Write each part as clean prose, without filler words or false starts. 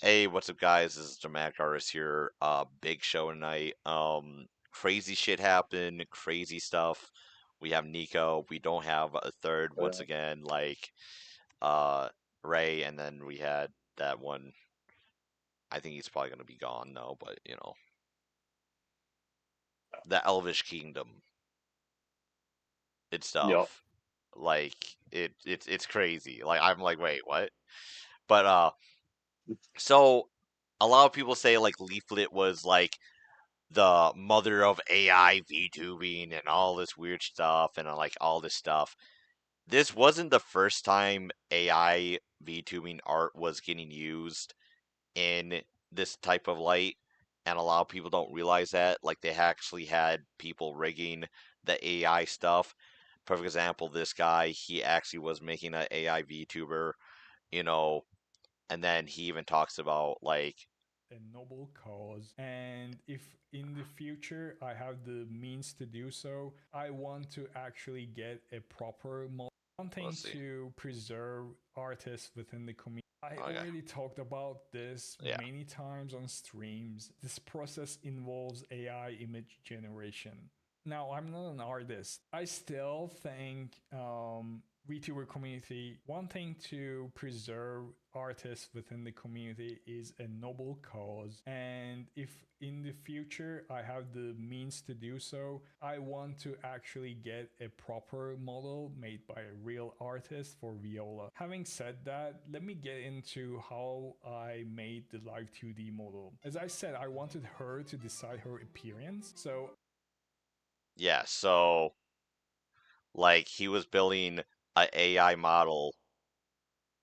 Hey, what's up, guys? This is Dramatic Artist here. Big show tonight. Crazy shit happened, crazy stuff. We have Nico. We don't have a third once Uh, again, like uh Ray, and then we had that one. I think he's probably gonna be gone though, but the Elvish Kingdom. It's yep. stuff. Like it's crazy. Like I'm like, wait, what? But so a lot of people say like Leaflit was like the mother of AI VTubing and all this weird stuff and like all this stuff. This wasn't the first time AI VTubing art was getting used in this type of light, and a lot of people don't realize that. Like they actually had people rigging the AI stuff. Perfect example, this guy, he actually was making an AI VTuber, you know, and then he even talks about like a noble cause. And if in the future I have the means to do so, I want to actually get a proper model. One thing let's see. to preserve artists within the community. I Okay. already talked about this Yeah. many times on streams. This process involves AI image generation. Now, I'm not an artist. I still think VTuber community, one thing to preserve artists within the community is a noble cause. And if in the future I have the means to do so, I want to actually get a proper model made by a real artist for Viola. Having said that, let me get into how I made the live 2D model. As I said, I wanted her to decide her appearance. So Yeah, so like he was building a AI model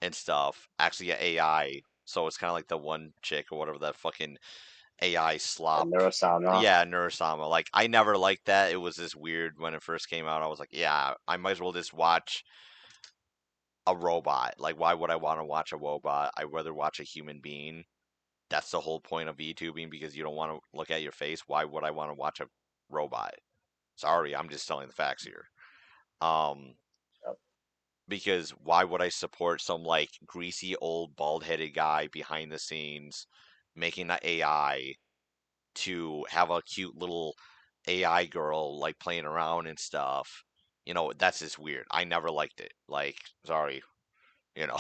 and stuff, actually a AI. So it's kind of like the one chick or whatever that fucking AI slop. Neurosama. Yeah, Neurosama. Like I never liked that. It was this weird when it first came out. I was like, yeah, I might as well just watch a robot. Like why would I want to watch a robot? I'd rather watch a human being. That's the whole point of VTubing because you don't want to look at your face. Why would I want to watch a robot? Sorry, I'm just telling the facts here. Um, Yep. because why would I support some like greasy old bald headed guy behind the scenes making an AI to have a cute little AI girl like playing around and stuff? That's just weird. I never liked it. Like, sorry, you know,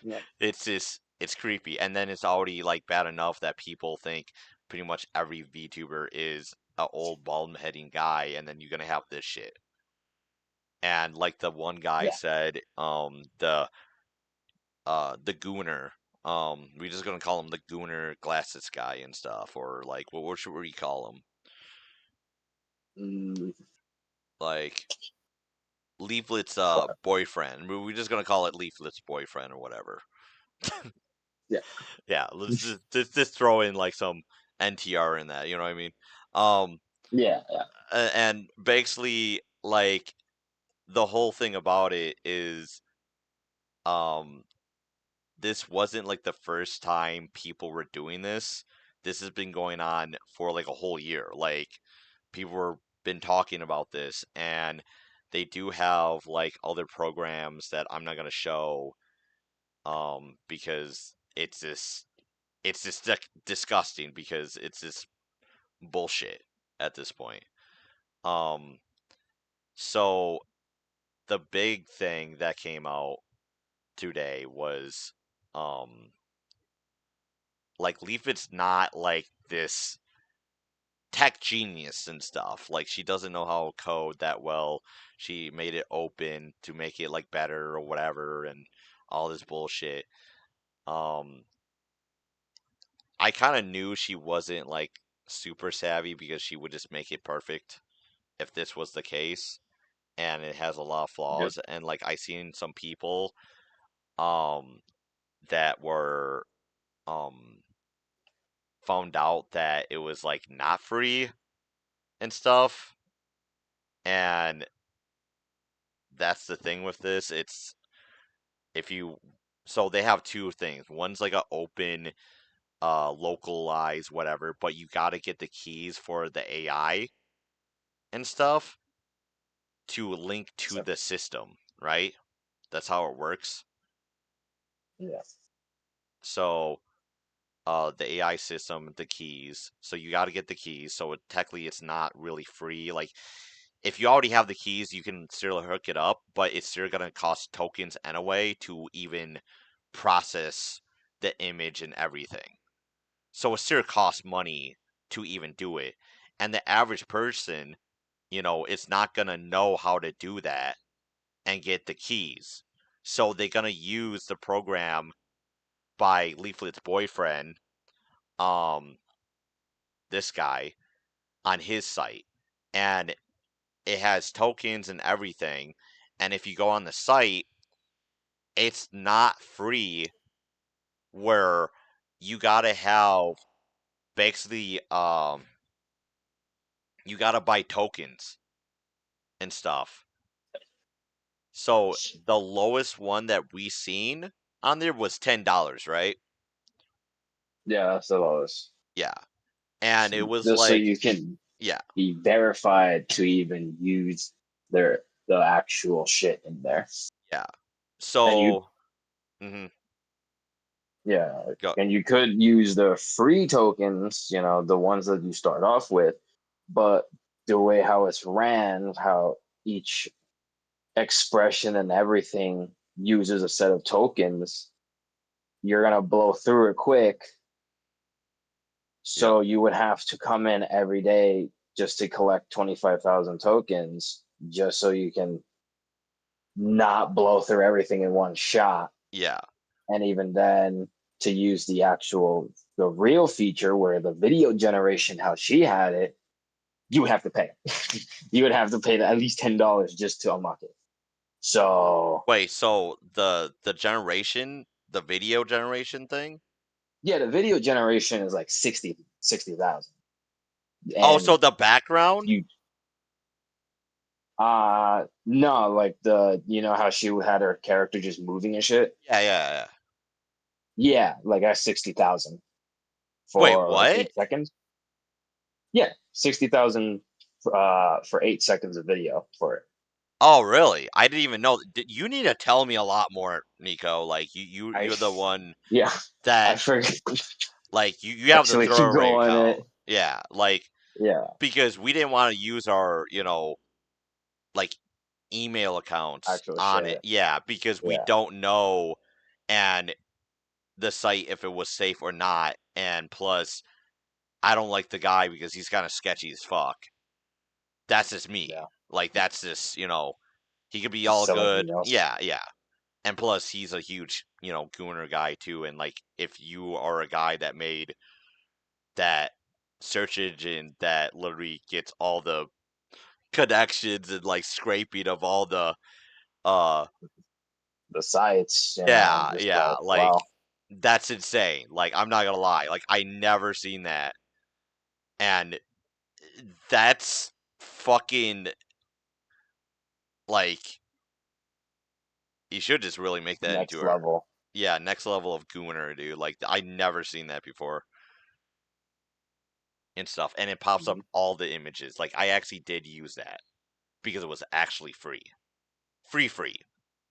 Yep. it's just it's creepy. And then it's already like bad enough that people think pretty much every VTuber is a old bald heading guy, and then you're gonna have this shit. And like the one guy Yeah. said, the Gooner. We're just gonna call him the Gooner glasses guy and stuff, or like what should we call him? Mm, Like Leaflet's sure. boyfriend. We're just gonna call it Leaflet's boyfriend or whatever. Yeah. Yeah, let's just throw in like some NTR in that. You know what I mean? Um, Yeah. Yeah. and basically like the whole thing about it is um this wasn't like the first time people were doing this. This has been going on for like a whole year. Like people were been talking about this, and they do have like other programs that I'm not gonna show because it's just disgusting because it's just bullshit at this point. Um so the big thing that came out today was um like Leafit's not like this tech genius and stuff. Like she doesn't know how to code that well. She made it open to make it like better or whatever and all this bullshit. Um I kind of knew she wasn't like super savvy because she would just make it perfect if this was the case, and it has a lot of Yep. flaws. And like I seen some people um that were um found out that it was like not free and stuff, and that's the thing with this. It's if you so they have two things. One's like a open, localized whatever, but you got to get the keys for the AI and stuff to link to So, the system, right? That's how it works. yeah. So the AI system, the keys. So you got to get the keys. So technically, it's not really free. Like if you already have the keys, you can still hook it up, but it's still gonna cost tokens anyway to even process the image and everything. So it still costs money to even do it. And the average person, is not gonna know how to do that and get the keys. So they're gonna use the program by Leaflit's boyfriend, um, this guy, on his site. And it has tokens and everything. And if you go on the site, it's not free where you gotta have basically you gotta buy tokens and stuff. So the lowest one that we seen on there was $10, right? Yeah, that's the lowest. Yeah. And it was Just so like, you can yeah, be verified to even use the actual shit in there. yeah. And you So, mhm, yeah, go, and you could use the free tokens, the ones that you start off with, but the way how it's ran, how each expression and everything uses a set of tokens, you're gonna blow through it quick. yep, So you would have to come in every day just to collect 25,000 tokens, just so you can not blow through everything in one shot. yeah, And even then, to use the real feature where the video generation, how she had it, you would have to pay. You would have to pay at least $10 just to unlock it. So Wait, so the video generation thing? yeah, the video generation is like 60,000. Oh, And so the background? you no, like how she had her character just moving and shit. Yeah, yeah, yeah. Yeah, like that's 60,000 Wait, for like what? 8 seconds. Yeah, 60,000 for 8 seconds of video for it. Oh, really? I didn't even know. You need to tell me a lot more, Nico. Like I you're the one yeah, I that forget. like you have the Actually, you throwaway go on account. it. Yeah, like Yeah, because we didn't want to use our, like email accounts actual on it. shit. Yeah, because we Yeah, don't know and the site if it was safe or not. And plus, I don't like the guy because he's kind of sketchy as fuck. That's just me. yeah. Like that's just, he could be Just all selling good. emails. Yeah, yeah. And plus, he's a huge, Gooner guy too. And like, if you are a guy that made that search engine that literally gets all the connections and like scraping of all the, uh, The sites, I'm yeah, just yeah, like, like wow, that's insane. Like, I'm not gonna lie, like I never seen that, and that's fucking like you should just really make that into next a level. yeah next level of gooner, dude. Like I never seen that before. And stuff, and it pops up Mhm. all the images. Like I actually did use that because it was actually free, free,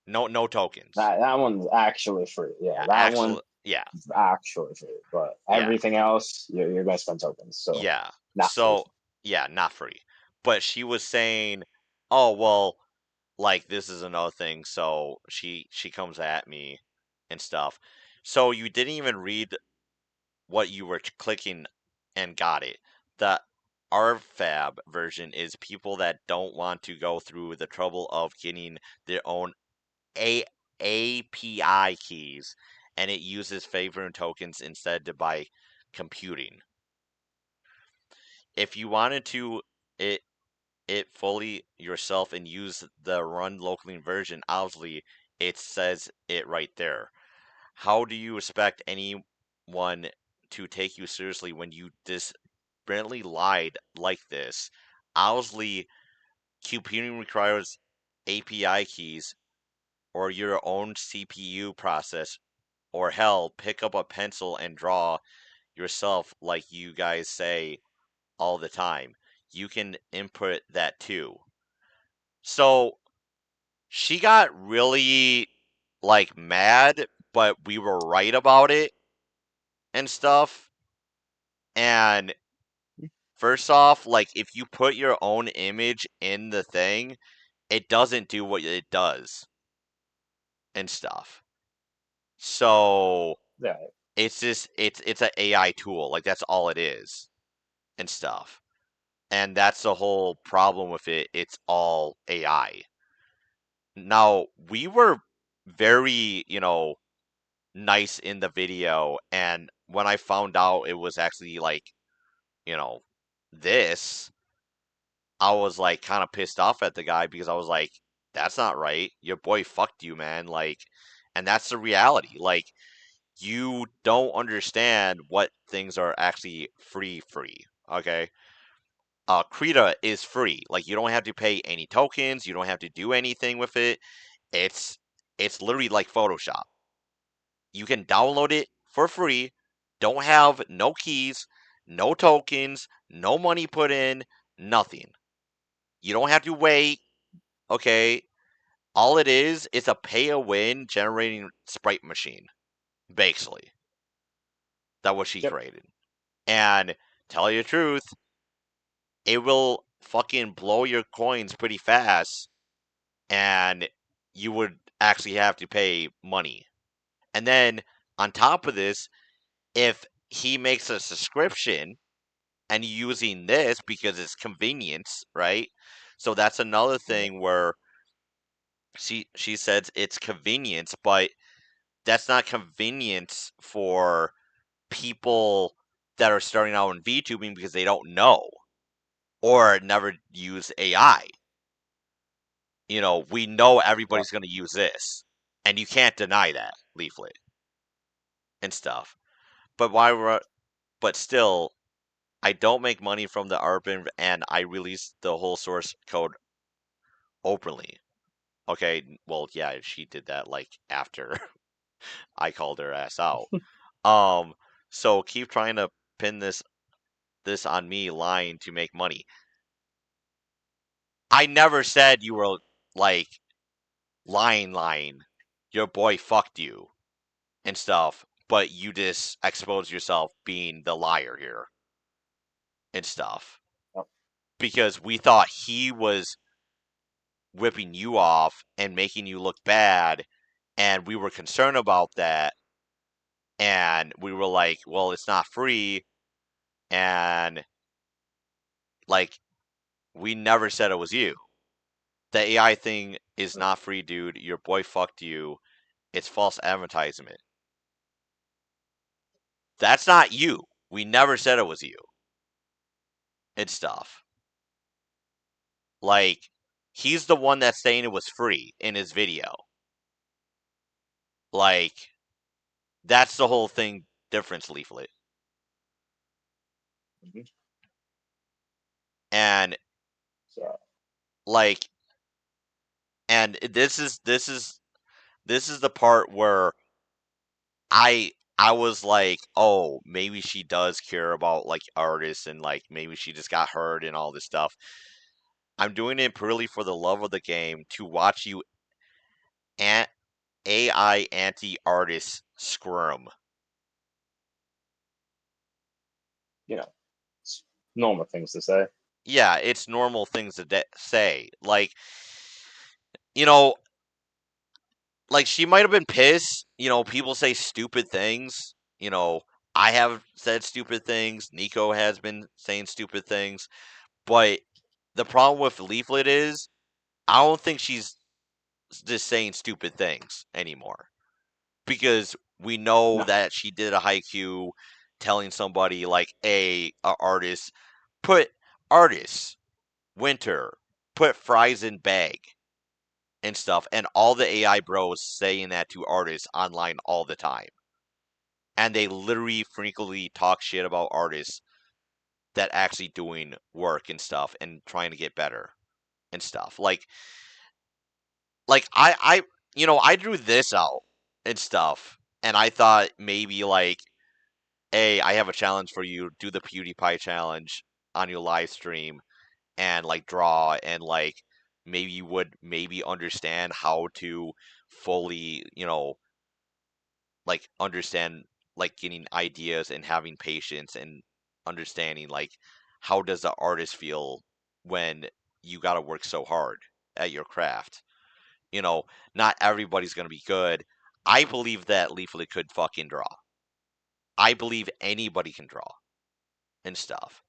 no tokens. That one's actually free. Yeah, Yeah, that one actually, yeah, is actually free. But yeah, everything else, you're gonna spend tokens. So yeah. not free. So yeah, not free. But she was saying, oh well, like this is another thing. So she comes at me and stuff. So you didn't even read what you were clicking and got it. The RFAB version is people that don't want to go through the trouble of getting their own A- API keys, and it uses favorite tokens instead to buy computing. If you wanted to it it fully yourself and use the run locally version, obviously it says it right there. How do you expect anyone to take you seriously when you brilliantly lied like this? Obviously, computing requires API keys or your own CPU process, or hell, pick up a pencil and draw yourself like you guys say all the time. You can input that too. So she got really like mad, but we were right about it. and stuff. And first off, like if you put your own image in the thing, it doesn't do what it does and stuff. So Yeah. it's just it's an AI tool. Like that's all it is and stuff. And that's the whole problem with it. It's all AI. Now, we were very, nice in the video, and when I found out it was actually like, you know, this, I was like kind of pissed off at the guy because I was like, that's not right. Your boy fucked you, man. Like, and that's the reality. Like, you don't understand what things are actually free. Okay. Krita is free. Like, you don't have to pay any tokens. You don't have to do anything with it. It's it's literally like Photoshop. You can download it for free. Don't have no keys, no tokens, no money put in, nothing. You don't have to wait. Okay. All it is a pay a win generating sprite machine. Basically. That what she Yep. created. And tell you the truth, it will fucking blow your coins pretty fast, and you would actually have to pay money. And then on top of this, if he makes a subscription and using this because it's convenience, right? So that's another Yep. thing where she says it's convenience, but that's not convenience for people that are starting out in VTubing because they don't know or never use AI. We know Yep. everybody's going to use this, and you can't deny that Leaflit and stuff. But but still, I don't make money from the ARPAN, and I release the whole source code openly. Okay, well, yeah, she did that like after I called her ass out. Um, so keep trying to pin this on me lying to make money. I never said you were like lying. Your boy fucked you and stuff, but you just expose yourself being the liar here and stuff Yep. because we thought he was whipping you off and making you look bad, and we were concerned about that, and we were like, well, it's not free, and like we never said it was you. The AI thing is not free, dude. Your boy fucked you. It's false advertisement. That's not you. We never said it was you. It's stuff. Like, he's the one that's saying it was free in his video. Like, that's the whole thing difference, Leaflet. Mhm. And So like and this is the part where I was like, oh, maybe she does care about like artists and like maybe she just got hurt and all this stuff. I'm doing it purely for the love of the game to watch you AI anti artists squirm. it's normal things to say. Yeah, it's normal things to say. Like, you know, like she might have been pissed. People say stupid things. I have said stupid things. Nico has been saying stupid things. But the problem with Leaflet is I don't think she's just saying stupid things anymore because we know No. that she did a haiku telling somebody like a artist put artists winter put fries in bag and stuff, and all the AI bros saying that to artists online all the time, and they literally frequently talk shit about artists that actually doing work and stuff and trying to get better and stuff. Like I drew this out and stuff, and I thought maybe like, hey, I have a challenge for you. Do the PewDiePie challenge on your live stream and like draw and like maybe you would maybe understand how to fully, like understand like getting ideas and having patience and understanding like how does the artist feel when you got to work so hard at your craft. You know, not everybody's going to be good. I believe that Leaflet could fucking draw. I believe anybody can draw and stuff.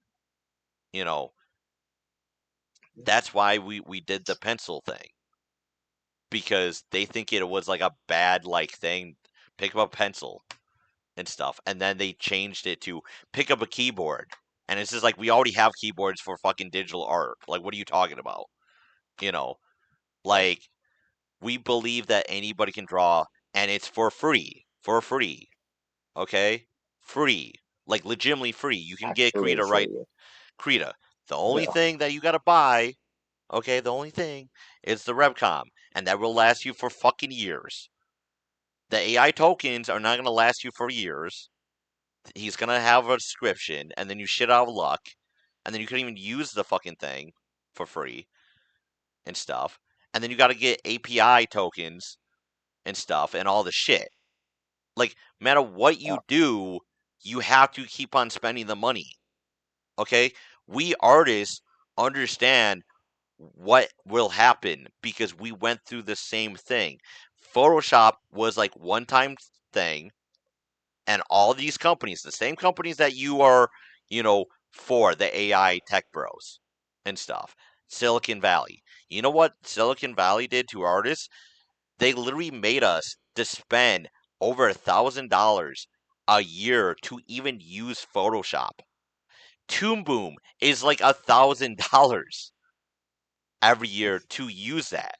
You know, that's why we did the pencil thing, because they think it was like a bad like thing. Pick up a pencil and stuff, and then they changed it to pick up a keyboard, and it's just like we already have keyboards for fucking digital art. Like, what are you talking about? You know, Yep. like we believe that anybody can draw, and it's for free. For free, okay? Free, like legitimately free. You can get Actually Krita right. free. Krita. The only Yeah. thing that you gotta buy, okay, the only thing is the Revcom, and that will last you for fucking years. The AI tokens are not gonna last you for years. He's gonna have a subscription, and then you shit out of luck, and then you couldn't even use the fucking thing for free and stuff. And then you gotta get API tokens and stuff and all the shit. Like, no matter what Yeah. you do, you have to keep on spending the money. Okay? We artists understand what will happen because we went through the same thing. Photoshop was like one time thing, and all these companies, the same companies that you are, for the AI tech bros and stuff, Silicon Valley. You know what Silicon Valley did to artists? They literally made us to spend over $1,000 a year to even use Photoshop. Toon Boom is like $1,000 every year to use that.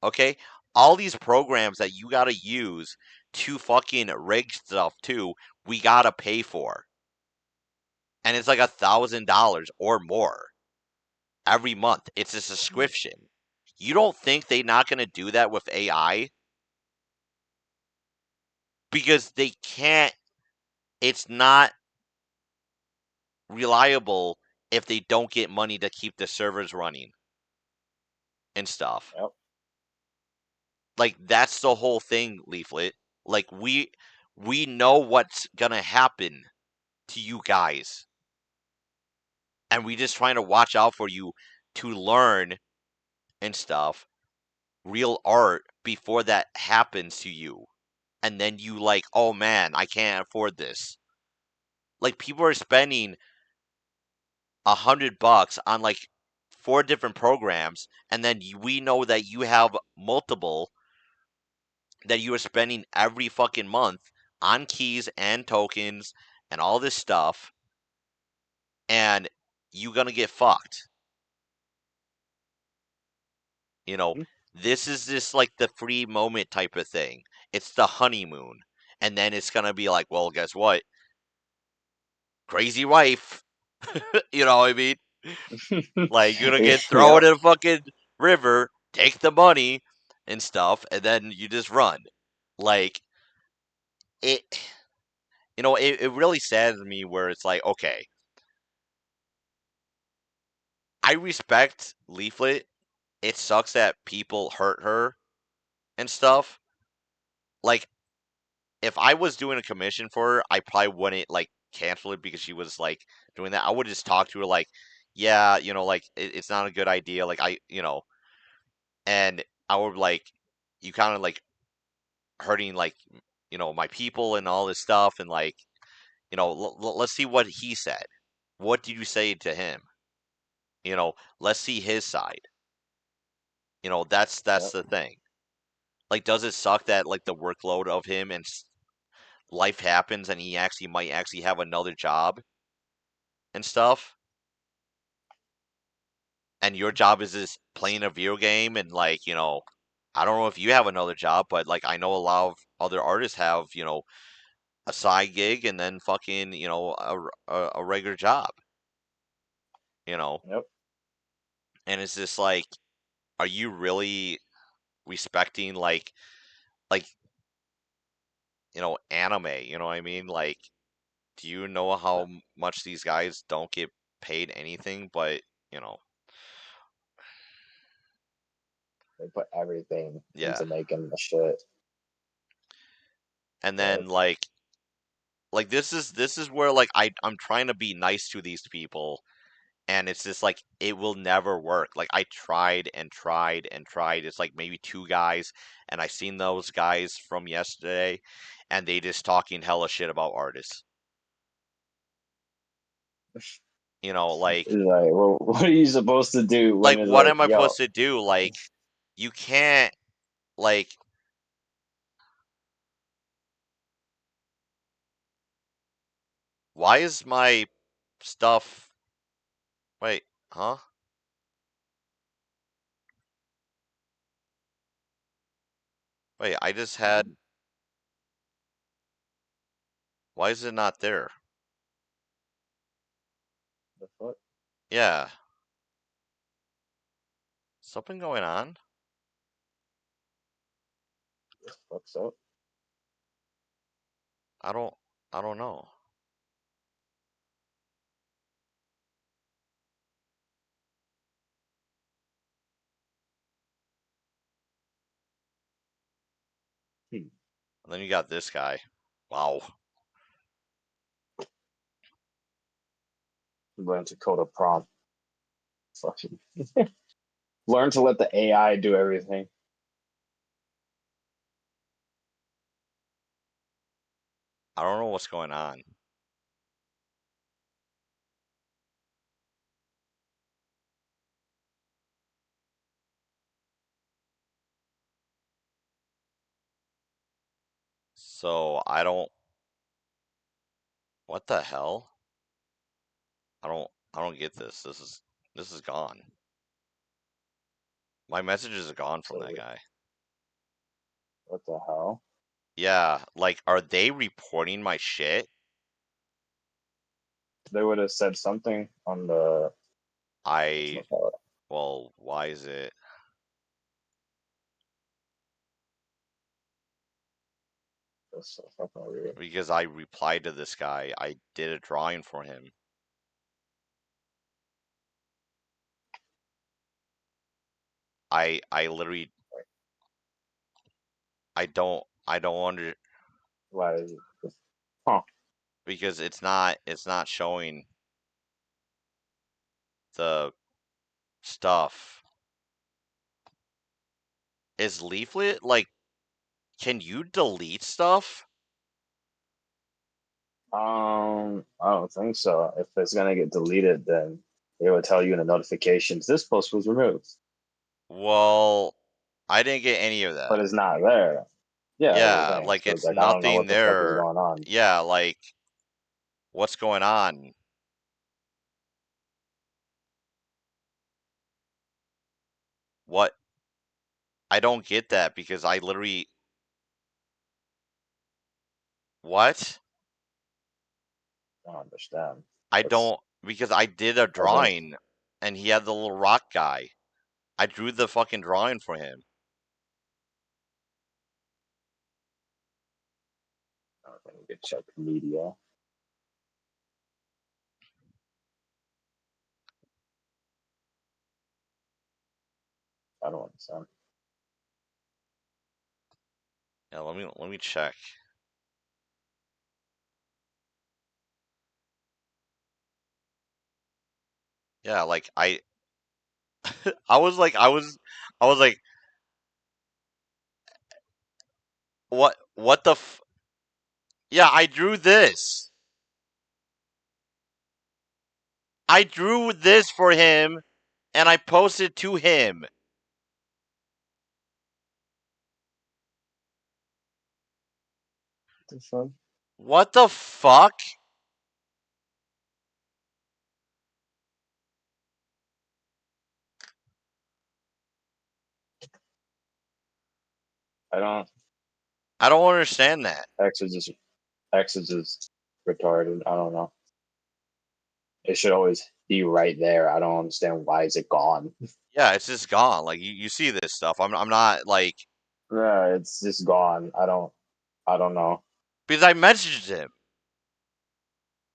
Okay? All these programs that you gotta use to fucking rig stuff too, we gotta pay for. And it's like $1,000 or more every month. It's a subscription. You don't think they're not gonna do that with AI? Because they can't. It's not reliable if they don't get money to keep the servers running and stuff. Yep. Like, that's the whole thing, Leaflet. Like, we know what's gonna happen to you guys, and we just trying to watch out for you to learn and stuff real art before that happens to you, and then you like, oh man, I can't afford this. Like, people are spending $100 on like 4 different programs, and then we know that you have multiple that you are spending every fucking month on keys and tokens and all this stuff, and you gonna get fucked. You know, Mhm. this is just like the free moment type of thing. It's the honeymoon. And then it's gonna be like, well, guess what? Crazy wife. You know what I mean? Like, you're gonna get thrown Yep. in a fucking river, take the money and stuff, and then you just run. Like, it, it really saddens me where it's like, okay, I respect Leaflet. It sucks that people hurt her and stuff. Like, if I was doing a commission for her, I probably wouldn't like cancel it because she was like doing that. I would just talk to her like, yeah, like it's not a good idea. Like and I would like, you kind of like hurting like, my people and all this stuff, and like, let's see what he said. What did you say to him? Let's see his side. That's Yep. the thing. Like, does it suck that like the workload of him and life happens and he actually might actually have another job and stuff? And your job is just playing a video game, and like, I don't know if you have another job, but like I know a lot of other artists have, a side gig and then fucking, a regular job, you know. Yep. And it's just like, are you really respecting like anime, you know what I mean? Like, do you know how much these guys don't get paid anything but, you know, They put everything yeah. into making the shit. And But then like like this is where like I'm trying to be nice to these people, and it's just like it will never work. Like I tried and tried and tried. It's like maybe two guys, and I seen those guys from yesterday, and they just talking hella shit about artists. You know, It's like, well, what are you supposed to do when like it's what like, am I yo, supposed to do? Like you can't like why is my stuff wait, huh? Wait, I just had why is it not there? the fuck? Yeah. Something going on? The fuck's up? I don't I don't know. Hmm. And then you got this guy. Wow. Learn to code a prompt. Fucking learn to let the AI do everything. I don't know what's going on. So I don't what the hell? I don't get this. This is gone. My messages are gone from that So guy. what the hell? Yeah, like are they reporting my shit? They would have said something on the I whatchamacallit. well, why is it? That's so fucking weird. Because I replied to this guy. I did a drawing for him. I literally I don't under Why is it? Huh? because it's not showing the stuff. Is Leaflit like can you delete stuff? I don't think so. If it's gonna get deleted, then it would tell you in the notifications this post was removed, Well, I didn't get any of that. but it's not there. Yeah, that's what I'm Yeah, saying. like So it's it's like I don't know nothing what the fuck is there. going on. Yeah, like what's going on? What? I don't get that because I literally what? I don't understand. I That's don't because I did a puzzling. drawing and he had the little rock guy. I drew the fucking drawing for him. I don't think we could check media. I don't understand. Yeah, let me check. Yeah, like I was like I was like what the Yeah, I drew this. I drew this for him and I posted to him. What the fuck? What the fuck? I don't. I don't understand that. X is just X is just retarded. I don't know. It should always be right there. I don't understand why is it gone. Yeah, it's just gone. Like you see this stuff. I'm not like Yeah, it's just gone. I don't know. because I messaged him.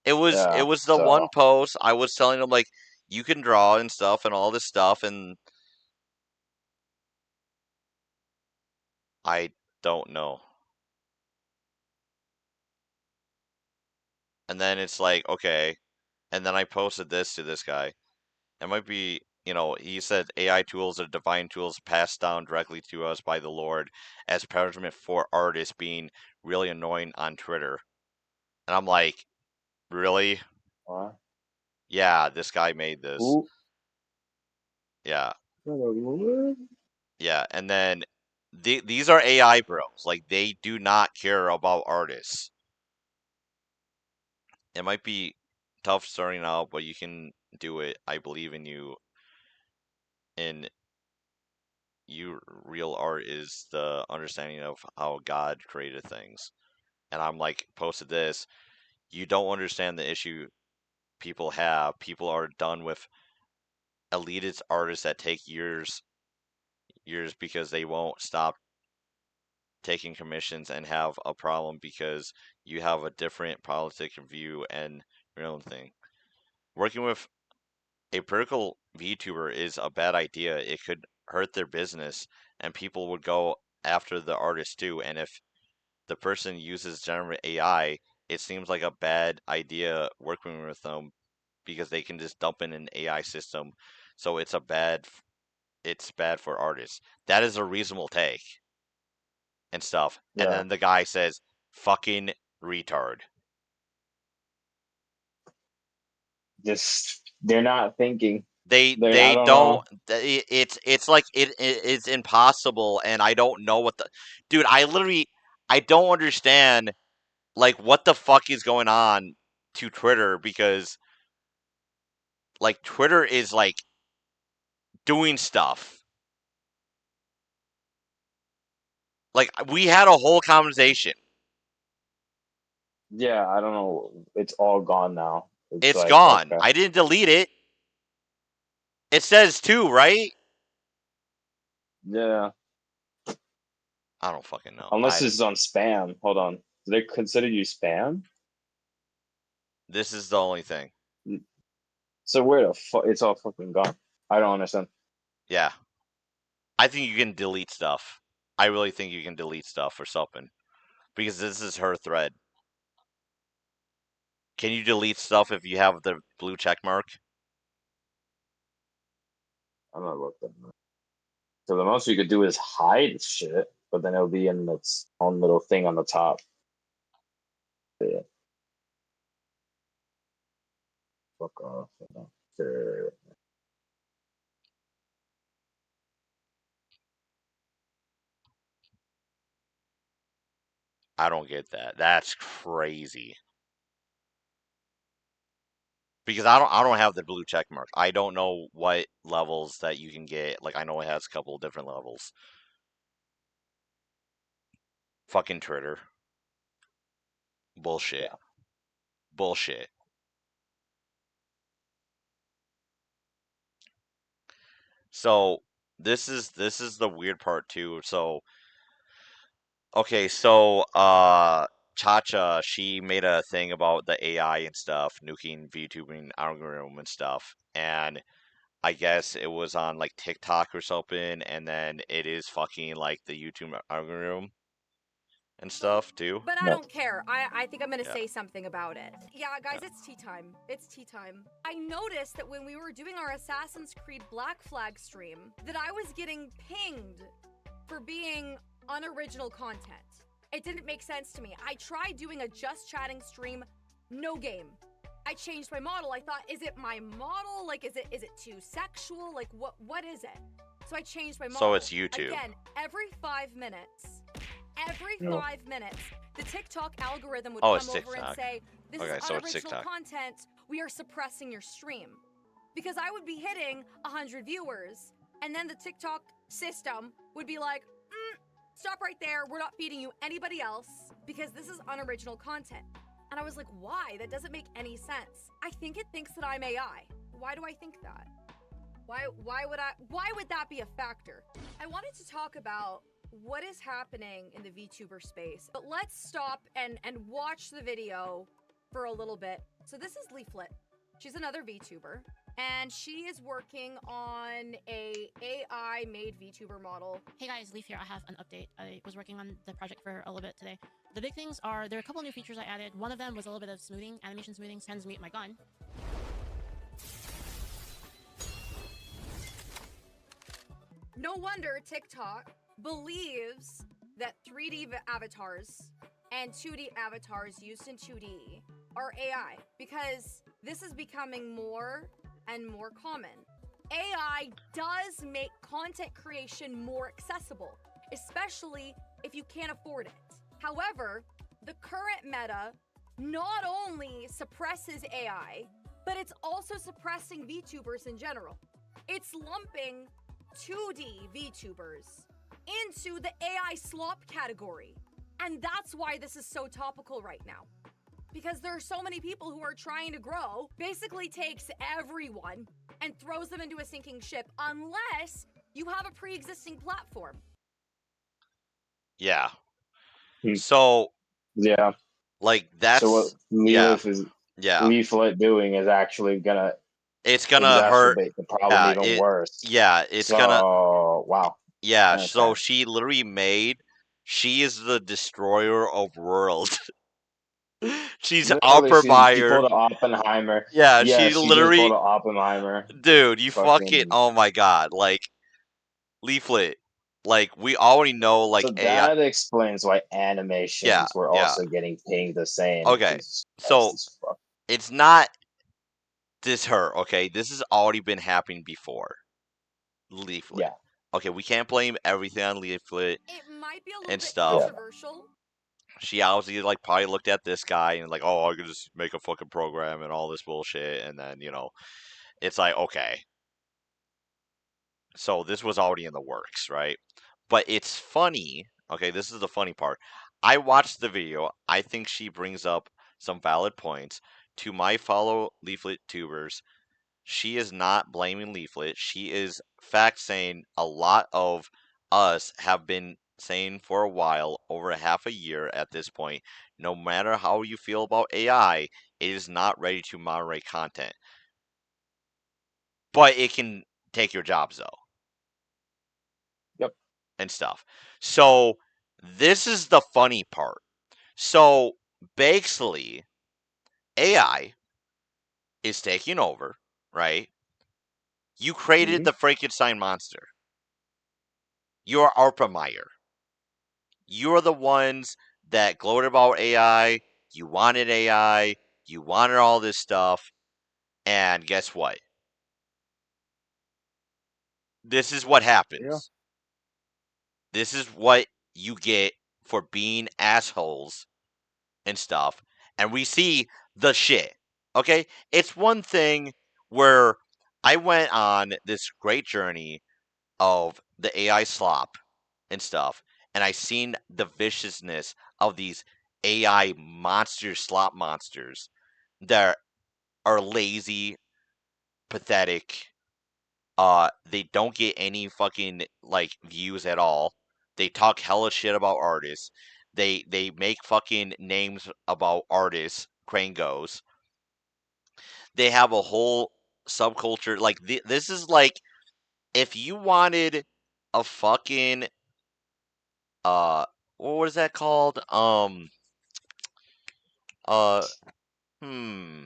It Yeah. was the one So post I was telling him like you can draw and stuff and all this stuff and I don't know. And then it's like, okay. And then I posted this to this guy. It might be, he said AI tools are divine tools passed down directly to us by the Lord as punishment for artists being really annoying on Twitter. And I'm like, really? What? Yeah, this guy made this. Who? Yeah, What? yeah. And then these are AI bros. Like, they do not care about artists. It might be tough starting out, but you can do it. I believe in you. And real art is the understanding of how God created things. And I'm like, posted this. You don't understand the issue people have. People are done with elitist artists that take years because they won't stop taking commissions and have a problem because you have a different politic view and your own thing. Working with a political VTuber is a bad idea. It could hurt their business, and people would go after the artist too. And if the person uses generative AI, it seems like a bad idea working with them because they can just dump in an AI system. So it's bad for artists. That is a reasonable take and stuff. And Yeah. then the guy says, "Fucking retard." Just they're not thinking. I They don't don't. know. It's like it's impossible, and I don't know what the dude. I don't understand like what the fuck is going on to Twitter because like Twitter is like doing stuff. Like we had a whole conversation. Yeah, I don't know. It's all gone now. It's It's like, gone. okay. I didn't delete it. It says two, right? Yeah. I don't fucking know. Unless this is on spam. Hold on. Do they consider you spam? This is the only thing. So where the fuck? It's all fucking gone. I don't understand. Yeah. I think you can delete stuff. I really think you can delete stuff or something. Because this is her thread. Can you delete stuff if you have the blue check mark? I'm not looking. So the most you could do is hide shit, but then it'll be in its own little thing on the top. Yeah, fuck off. I don't care. I don't get that. That's crazy. Because I don't have the blue check mark. I don't know what levels that you can get. Like I know it has a couple of different levels. Fucking Twitter. Bullshit. Yeah. Bullshit. So this is the weird part too. So okay, so Chacha, she made a thing about the AI and stuff, nuking VTubing algorithm and stuff. And I guess it was on like TikTok or something, and then it is fucking like the YouTube algorithm and stuff too. But I No. don't care. I think I'm gonna Yeah. say something about it. Yeah, guys, Yeah. it's tea time. It's tea time. I noticed that when we were doing our Assassin's Creed Black Flag stream, that I was getting pinged for being unoriginal content. It didn't make sense to me. I tried doing a just chatting stream, no game. I changed my model. I thought, is it my model? Like, is it too sexual? Like, what is it? So I changed my model. So it's YouTube. Again, every 5 minutes. Every No. 5 minutes, the TikTok algorithm would Oh, come it's over and TikTok. say, this Okay, is so it's unoriginal TikTok. content. We are suppressing your stream. Because I would be hitting 100 viewers, and then the TikTok system would be like, stop right there. We're not feeding you anybody else because this is unoriginal content. And I was like, why? That doesn't make any sense. I think it thinks that I'm AI. Why do I think that? Why would that be a factor? I wanted to talk about what is happening in the VTuber space, but let's stop and watch the video for a little bit. So this is Leaflit. She's another VTuber, and she is working on a AI made VTuber model. Hey guys, Leaf here. I have an update. I was working on the project for a little bit today. The big things are, there are a couple new features I added. One of them was a little bit of smoothing, animation smoothing, hence mute my gun. No wonder TikTok believes that 3D avatars and 2D avatars used in 2D are AI, because this is becoming more and more common. AI does make content creation more accessible, especially if you can't afford it. However, the current meta not only suppresses AI, but it's also suppressing VTubers in general. It's lumping 2D VTubers into the AI slop category. And that's why this is so topical right now. Because there are so many people who are trying to grow, basically takes everyone and throws them into a sinking ship unless you have a pre-existing platform. Yeah. Hmm. So, Yeah. like, that's So what Leaflit doing is actually gonna it's gonna hurt. exacerbate the problem even worse. Yeah, it's So gonna. wow. Yeah, Okay. so she literally made. She is the destroyer of worlds. She's Literally, she Oppenheimer. pulled an Oppenheimer. Yeah, Yeah, she she did pull literally. the Oppenheimer. Dude, you fucking. Fucking. Oh my god. Like, Leaflit. Like, we already know, like, So AI. that explains why Yeah, animations were yeah. also getting pinged the same. Okay, Jesus Christ, so this fuck. it's not this her, okay? This has already been happening before. Leaflit. Yeah. Okay, we can't blame everything on Leaflit It might be a little and bit stuff. Yeah. controversial. She obviously, like, probably looked at this guy and, like, oh, I could just make a fucking program and all this bullshit, and then, it's like, okay. So this was already in the works, right? But it's funny. Okay, this is the funny part. I watched the video. I think she brings up some valid points. To my fellow Leaflit tubers, she is not blaming Leaflit. She is fact saying a lot of us have been saying for a while, over a half a year at this point, no matter how you feel about AI, it is not ready to moderate content. But it can take your jobs though. Yep. And stuff. So this is the funny part. So basically, AI is taking over, right? You created Mhm. the Frankenstein monster. You're Oppenheimer. You're the ones that gloated about AI. You wanted AI. You wanted all this stuff. And guess what? This is what Yeah. happens. This is what you get for being assholes and stuff. And we see the shit. Okay? It's one thing where I went on this great journey of the AI slop and stuff, and I seen the viciousness of these AI monster slop monsters that are lazy, pathetic. They don't get any fucking like views at all. They talk hella shit about artists. They make fucking names about artists, Krangos. They have a whole subculture. Like this is like if you wanted a fucking uh what was that called? Uh hmm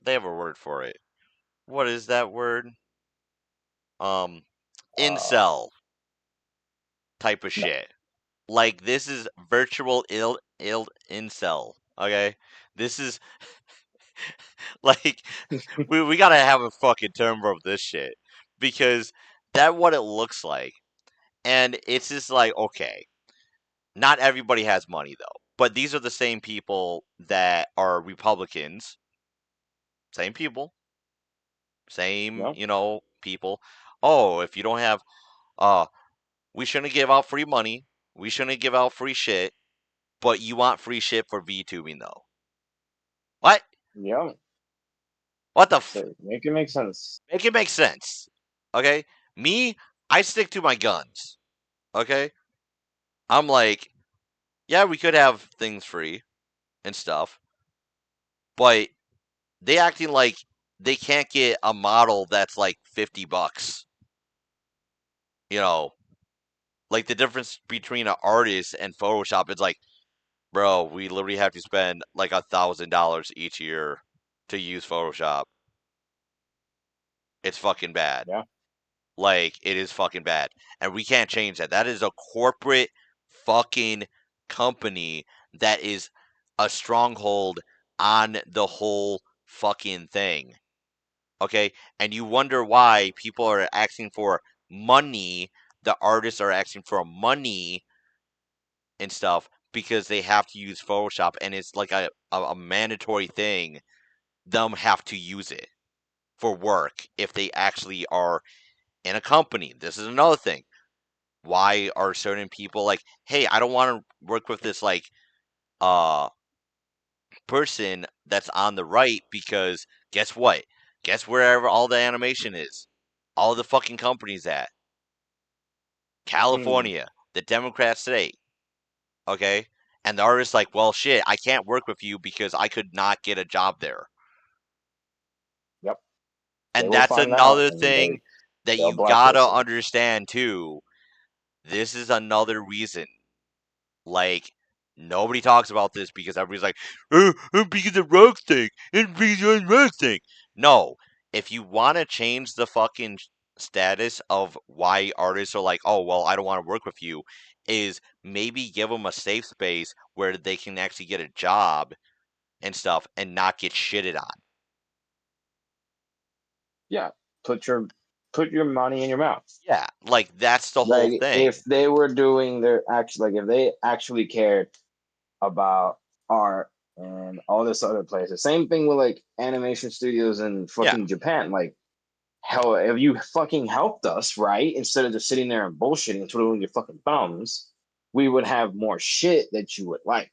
they have a word for it. What is that word? Um Uh, incel type of no. shit. Like this is virtual ill incel. Okay, this is like we gotta have a fucking term for this shit because that what it looks like, and it's just like okay, not everybody has money though, but these are the same people that are Republicans, same people, same No. people. Oh, if you don't have, uh, we shouldn't give out free money, we shouldn't give out free shit, but you want free shit for VTubing though. What? Yeah. What the? So make it make sense. Make it make sense. Okay? Me, I stick to my guns. Okay? I'm like, yeah, we could have things free and stuff, but they acting like they can't get a model that's like $50. You know, like the difference between an artist and Photoshop is like Bro, we literally have to spend like $1,000 each year to use Photoshop. It's fucking bad. Yeah. Like, it is fucking bad. And we can't change that. That is a corporate fucking company that is a stronghold on the whole fucking thing. Okay? And you wonder why people are asking for money, the artists are asking for money and stuff because they have to use Photoshop, and it's like a mandatory thing. Them have to use it for work if they actually are in a company. This is another thing. Why are certain people like, hey, I don't want to work with this like uh person that's on the right, because guess what? Guess wherever all the animation is? All the fucking companies at California, the Democrat state. Okay? And the artist's like, well, shit, I can't work with you because I could not get a job there. Yep. They And will that's find out, another and thing that they'll you gotta blacklist them. understand too. This is another reason. Like, nobody talks about this because everybody's like, because the rogue thing, and because the rogue thing. No, if you want to change the fucking status of why artists are like, oh, well, I don't want to work with you, is maybe give them a safe space where they can actually get a job and stuff and not get shitted on. Yeah. Put your money in your mouth. Yeah, like, that's the whole Like thing. if they were doing their like if they actually cared about art and all this other places. Same thing with like animation studios in Yeah, fucking Japan. Like, hell, if you fucking helped us, right, instead of just sitting there and bullshitting and twiddling your fucking thumbs, we would have more shit that you would like.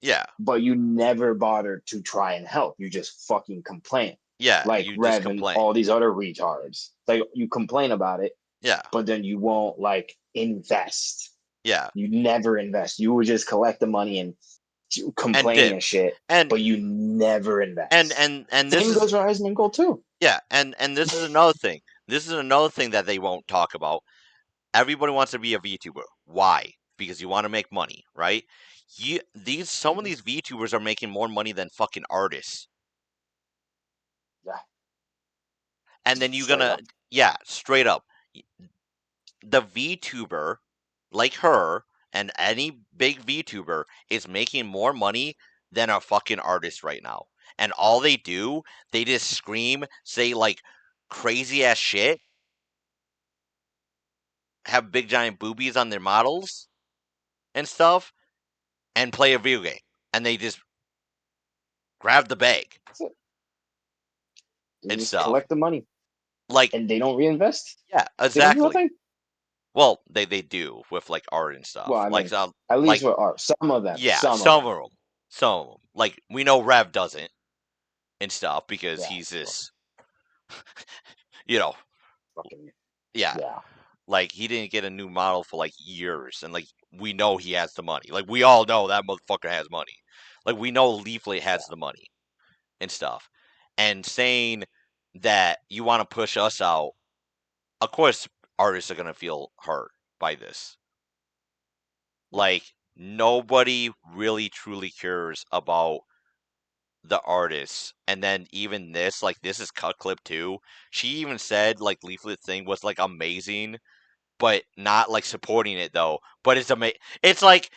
yeah, But you never bothered to try and help. You just fucking complain. yeah, Like you just Rev and complain. all these other retards. Like you complain about it, Yeah, but then you won't like invest. yeah, You never invest. You would just collect the money and and complain dip. and shit, And but you never and invest. and and this Same is goes for Heisman Gold too. Yeah, and this is another thing. This is another thing that they won't talk about. Everybody wants to be a VTuber. Why? Because you want to make money, right? Some of these VTubers are making more money than fucking artists. Yeah, And then straight up. yeah, straight up. The VTuber, like her, and any big VTuber is making more money than a fucking artist right now. And all they do, they just scream, say like crazy ass shit, have big giant boobies on their models and stuff, and play a video game. And they just grab the bag That's it. They and just stuff. collect the money Like, and they don't reinvest. yeah, They don't do exactly. nothing. Well, they do with like art and Well, stuff. I Like, mean, at least like with art, some of them, yeah, some of some them. of them, some of them. Like, we know Rev doesn't and stuff because Yeah, he's well, this, you know, fucking yeah. yeah, Like, he didn't get a new model for like years, and like we know he has the money. Like, we all know that motherfucker has money. Like, we know Leaflit has yeah, the money and stuff. And saying that you want to push us out, of course artists are going to feel hurt by this. yeah. Like, nobody really truly cares about the artists. And then even this, like, this is cut clip too. She even said like Leaflet thing was like amazing, but not like supporting it though. But it's amazing. It's like,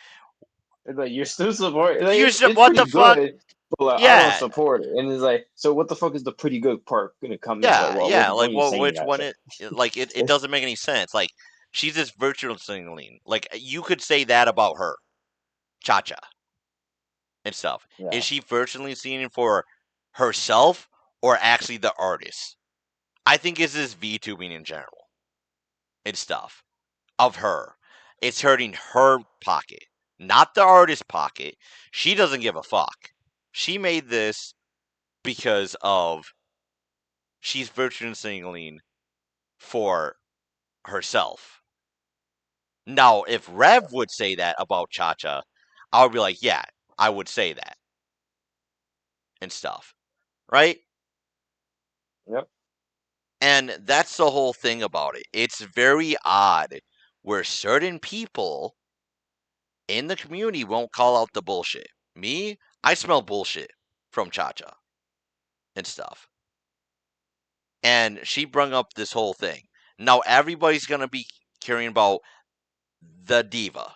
It's like you're still supporting. Like you it's what the pretty fuck? good, but like, I don't Yeah, support it. And it's like, so what the fuck is the pretty good part gonna come in? Like, yeah, well, yeah. which one Like, are you well, saying you which gotta one? say? Like, it doesn't make any sense. Like, she's just virtual signaling. Like, you could say that about her, Chacha, and stuff. Yeah, Is she virtually signaling for herself or actually the artist? I think it's this VTubing in general and stuff of her. It's hurting her pocket, not the artist's pocket. She doesn't give a fuck. She made this because of she's virtually signaling for herself. Now, if Rev would say that about Cha-Cha, I would be like, yeah, I would say that and stuff, right? yep. And that's the whole thing about it. It's very odd where certain people in the community won't call out the bullshit. Me, I smell bullshit from Chacha and stuff. And she brung up this whole thing. Now everybody's gonna be caring about the diva.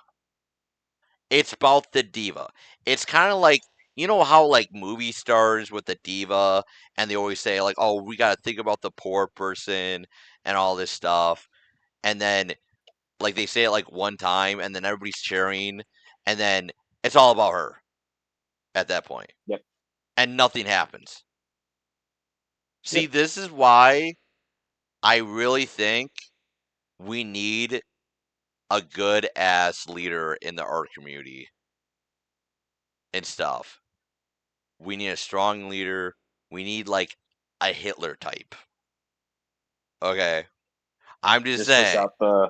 It's about the diva. It's kind of like, you know how like movie stars with the diva, and they always say like, "Oh, we gotta think about the poor person and all this stuff," and then like they say it like one time, and then everybody's cheering, and then it's all about her at that point, Yep. and nothing happens. See, Yep. this is why I really think we need a good ass leader in the art community and stuff. We need a strong leader. We need like a Hitler type. Okay. I'm just Just saying. without the,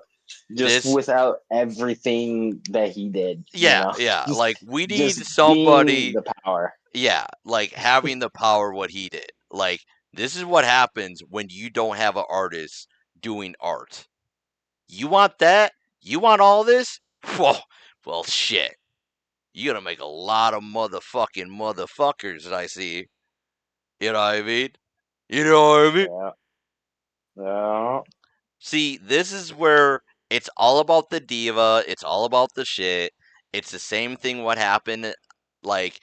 just This without everything that he did. You yeah, know, yeah. Like we need just being somebody the power. yeah, like having the power what he did. Like this is what happens when you don't have an artist doing art. You want that? You want all this? Well shit. You're gonna make a lot of motherfuckers, I see. You know what I mean? You know what I mean? Yeah. Yeah. See, this is where it's all about the diva, it's all about the shit. It's the same thing what happened like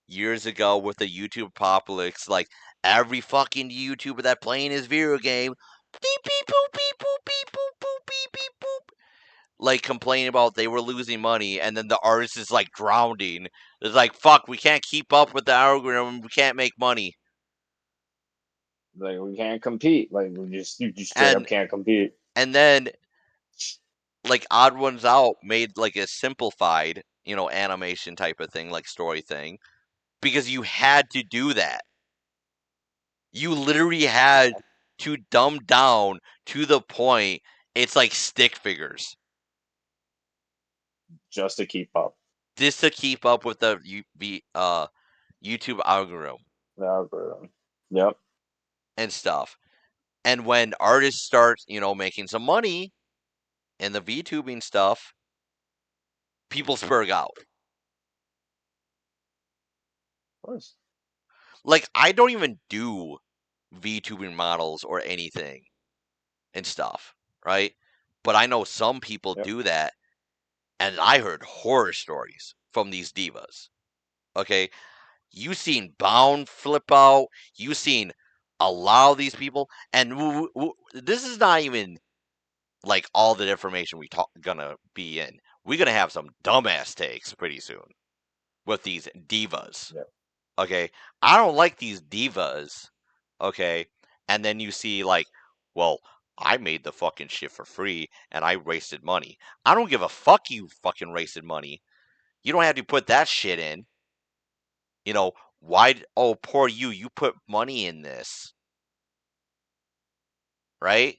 years ago with the YouTube apocalypse. Like every fucking YouTuber that playing his video game, beep beep boop beep boop beep boop boop beep beep boop, like complaining about they were losing money, and then the artist is like drowning. It's like fuck, we can't keep up with the algorithm, we can't make money. Like we can't compete. Like you just straight up And can't compete. then like Odd Ones Out made like a simplified, animation type of thing, like story thing, because you had to do that. You literally had to dumb down to the point. It's like stick figures Just to keep up. just to keep up with the YouTube algorithm The algorithm. Yep. and stuff. And when artists start, making some money in the VTubing stuff, people spurg out. Of course. Like I don't even do VTubing models or anything and stuff, right? But I know some people Yep. do that, and I heard horror stories from these divas. Okay, you seen Bound flip out, you seen a lot of these people, and this is not even like all the information we gonna be in. We're gonna have some dumbass takes pretty soon with these divas. Yep. Okay, I don't like these divas. Okay, and then you see like, well, I made the fucking shit for free and I wasted money. I don't give a fuck you fucking wasted money. You don't have to put that shit in. Why? Oh, poor you. You put money in this, right?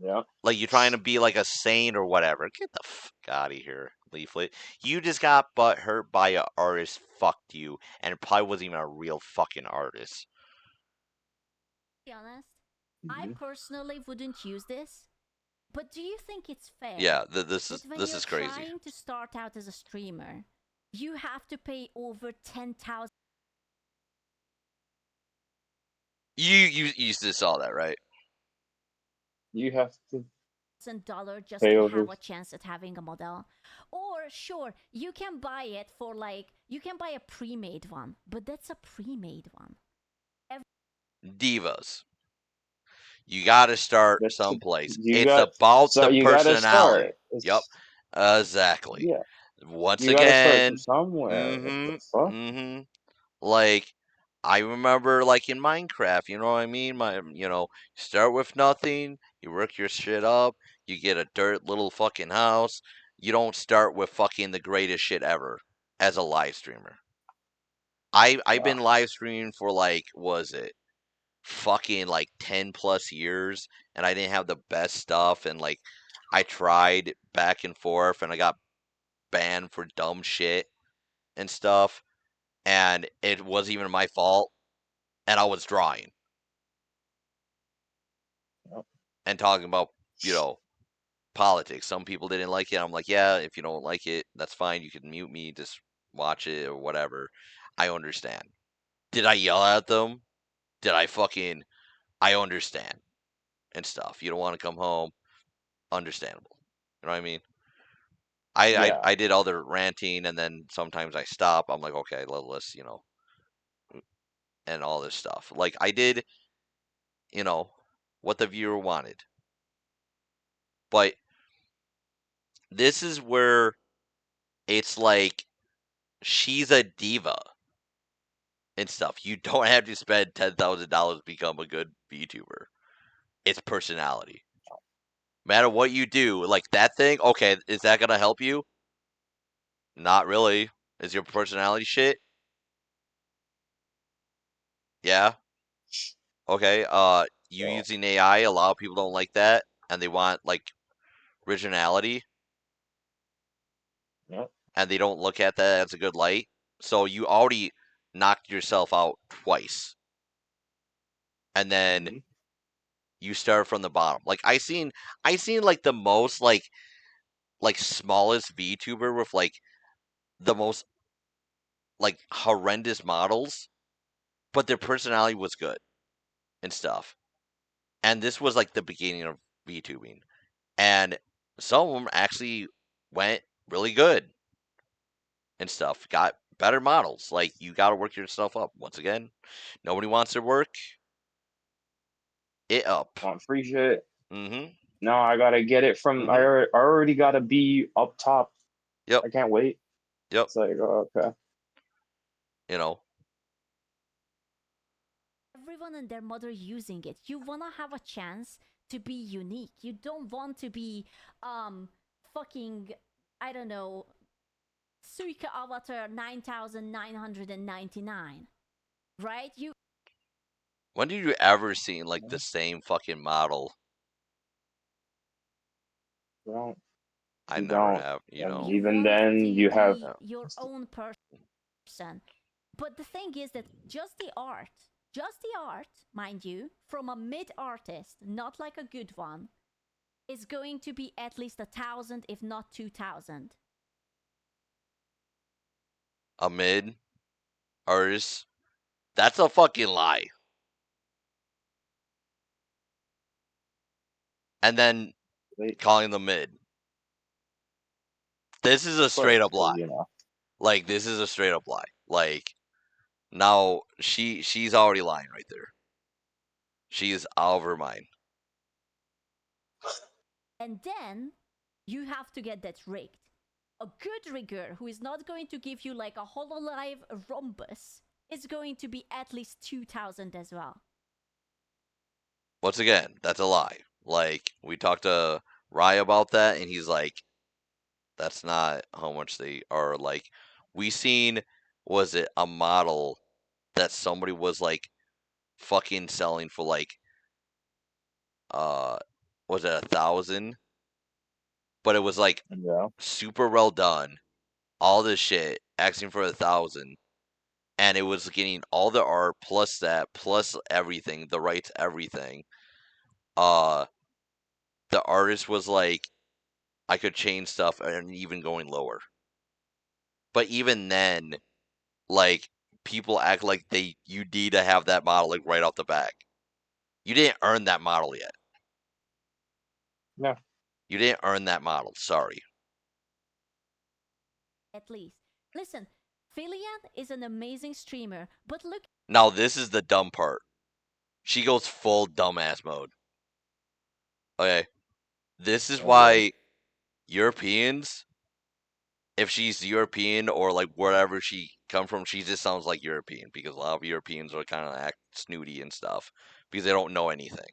Yep. Like you're trying to be like a saint or whatever. Get the fuck out of here, Leaflit. You just got butt hurt by an artist fucked you, and it probably wasn't even a real fucking artist. To be honest, I Mm-hmm. personally wouldn't use this. But do you think it's fair? Yeah, this that when is you're crazy. trying to start out as a streamer, you have to pay over $10,000 You just saw that, right? You have to just pay to over. have a chance at having a model. Or sure, you can buy it for you can buy a pre-made one, but that's a pre-made one. Divas. You got to start That's someplace. you It's got. about So the you got to personality. start. Yep. It's, Exactly. yeah. Once You got to start from again. somewhere. What Mm-hmm. the fuck? Mm-hmm. Like I remember like in Minecraft, you know what I mean? Start with nothing, you work your shit up, you get a dirt little fucking house. You don't start with fucking the greatest shit ever as a live streamer. I've Wow. been live streaming for like was it fucking like 10 plus years, and I didn't have the best stuff, and like I tried back and forth and I got banned for dumb shit and stuff, and it wasn't even my fault, and I was drawing Yep. and talking about, politics. Some people didn't like it. I'm like, yeah, if you don't like it, that's fine. You can mute me, just watch it or whatever. I understand. Did I yell at them? Did I understand and stuff. You don't want to come home. Understandable. You know what I mean? Yeah. I did all the ranting, and then sometimes I stop. I'm like, okay, let's, and all this stuff. Like, I did, what the viewer wanted. But this is where it's like she's a diva and stuff. You don't have to spend $10,000 to become a good VTuber. It's personality. No matter what you do, like that thing, okay, is that gonna help you? Not really. Is your personality shit? Yeah. Okay. You So, using AI, a lot of people don't like that, and they want like originality, yeah. and they don't look at that as a good light. So you already knocked yourself out twice, and then Mhm. you start from the bottom. Like I seen like the most like smallest VTuber with like the most like horrendous models, but their personality was good and stuff. And this was like the beginning of VTubing, and some of them actually went really good and stuff. Got better models. Like you got to work yourself up. Once again, nobody wants to work it up. Want free shit? Mm-hmm. No, I gotta get it from. Mm-hmm. I already gotta be up top. Yep. I can't wait. Yep. It's like, oh, okay. You know. Everyone and their mother using it. You wanna have a chance to be unique. You don't want to be fucking, I don't know, Suika Avatar 9999. Right? When did you ever seen like the same fucking model? Well, I you never don't. have. And you even want then, to you have. be your own person. But the thing is that just the art, mind you, from a mid artist, not like a good one, is going to be at least 1,000, if not 2,000. A mid artist. That's a fucking lie. And then Wait, calling them mid. This is a straight up lie. Like this is a straight up lie. Like now she's already lying right there. She's out of her mind. And then you have to get that rigged. A good rigger who is not going to give you like a HoloLive rhombus is going to be at least 2,000 as well. Once again, that's a lie. Like we talked to Rye about that, and he's like, "That's not how much they are." Like we seen, was it a model that somebody was like fucking selling for like uh was it 1,000? But it was like Yeah. super well done. All this shit, asking for 1,000, and it was getting all the art plus that plus everything, the rights, everything. Uh, the artist was like, I could change stuff and even going lower. But even then, like people act like you need to have that model like right off the back. You didn't earn that model yet. No. You didn't earn that model. Sorry. At least. Listen, Filian is an amazing streamer, but look. Now this is the dumb part. She goes full dumbass mode. Okay. This is Oh, boy. why Europeans, if she's European or like wherever she come from, she just sounds like European because a lot of Europeans are kind of act snooty and stuff because they don't know anything.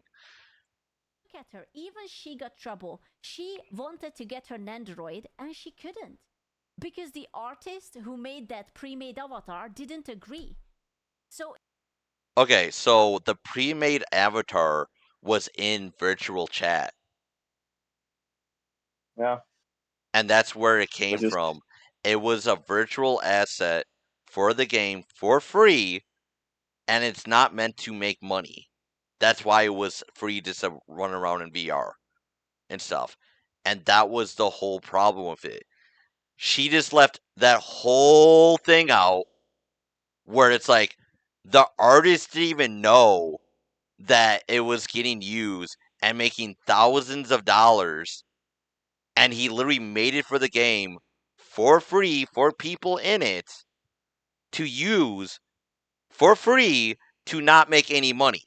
Look at her. Even she got trouble. She wanted to get her Nandroid and she couldn't. Because the artist who made that pre-made avatar didn't agree. So Okay, so the pre-made avatar was in virtual chat. Yeah. And that's where it came Which is from. It was a virtual asset for the game for free, and it's not meant to make money. That's why it was free just to run around in VR and stuff. And that was the whole problem with it. She just left that whole thing out where it's like the artist didn't even know that it was getting used and making thousands of dollars, and he literally made it for the game for free for people in it to use for free to not make any money.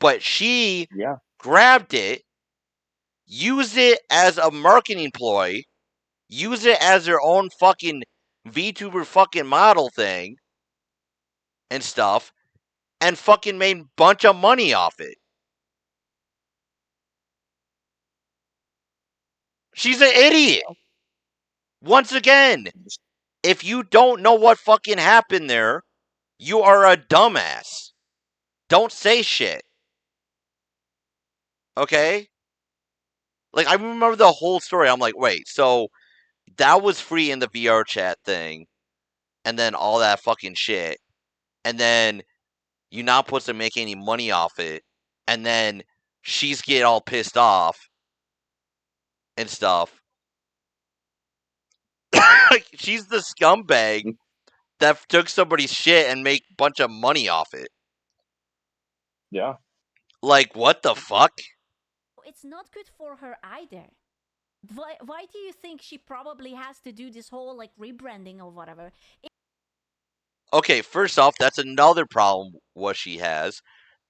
But she grabbed it, used it as a marketing ploy, used it as her own fucking VTuber fucking model thing and stuff, and fucking made a bunch of money off it. She's an idiot. Once again, if you don't know what fucking happened there, you are a dumbass. Don't say shit. Okay? Like, I remember the whole story. I'm like, wait, so that was free in the VR chat thing, and then all that fucking shit, and then you're not supposed to make any money off it, and then she's getting all pissed off and stuff. Like, she's the scumbag that took somebody's shit and make a bunch of money off it. Yeah. Like, what the fuck? It's not good for her either. Why do you think she probably has to do this whole like rebranding or whatever? Okay, first off, that's another problem what she has.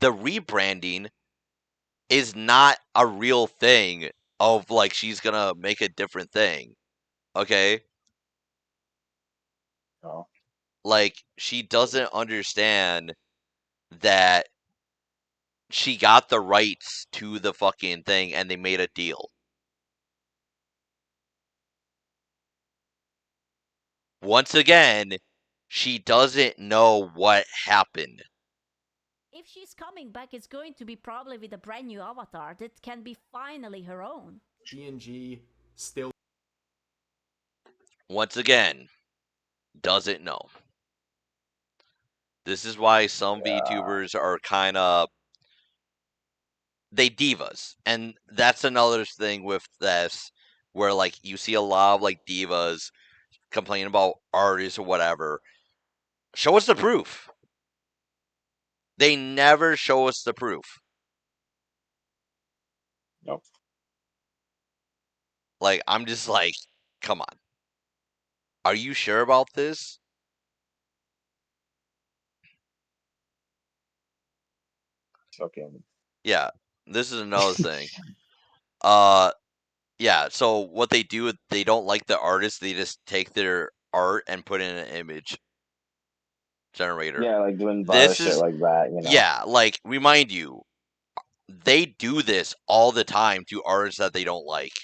The rebranding is not a real thing of like she's gonna make a different thing. Okay? Oh. Like, she doesn't understand that she got the rights to the fucking thing and they made a deal. Once again, she doesn't know what happened. If she's coming back, it's going to be probably with a brand new avatar that can be finally her own. G&G still. Once again, doesn't know. This is why some VTubers are kind of they divas, and that's another thing with this, where like you see a lot of like divas complaining about artists or whatever. Show us the proof. They never show us the proof. Nope. Like, I'm just like, come on. Are you sure about this? Fucking. Yeah, this is another thing. Yeah, so what they do, they don't like the artist, they just take their art and put in an image generator. Yeah, like doing vile shit like that, you know. Yeah, like, remind you, they do this all the time to artists that they don't like.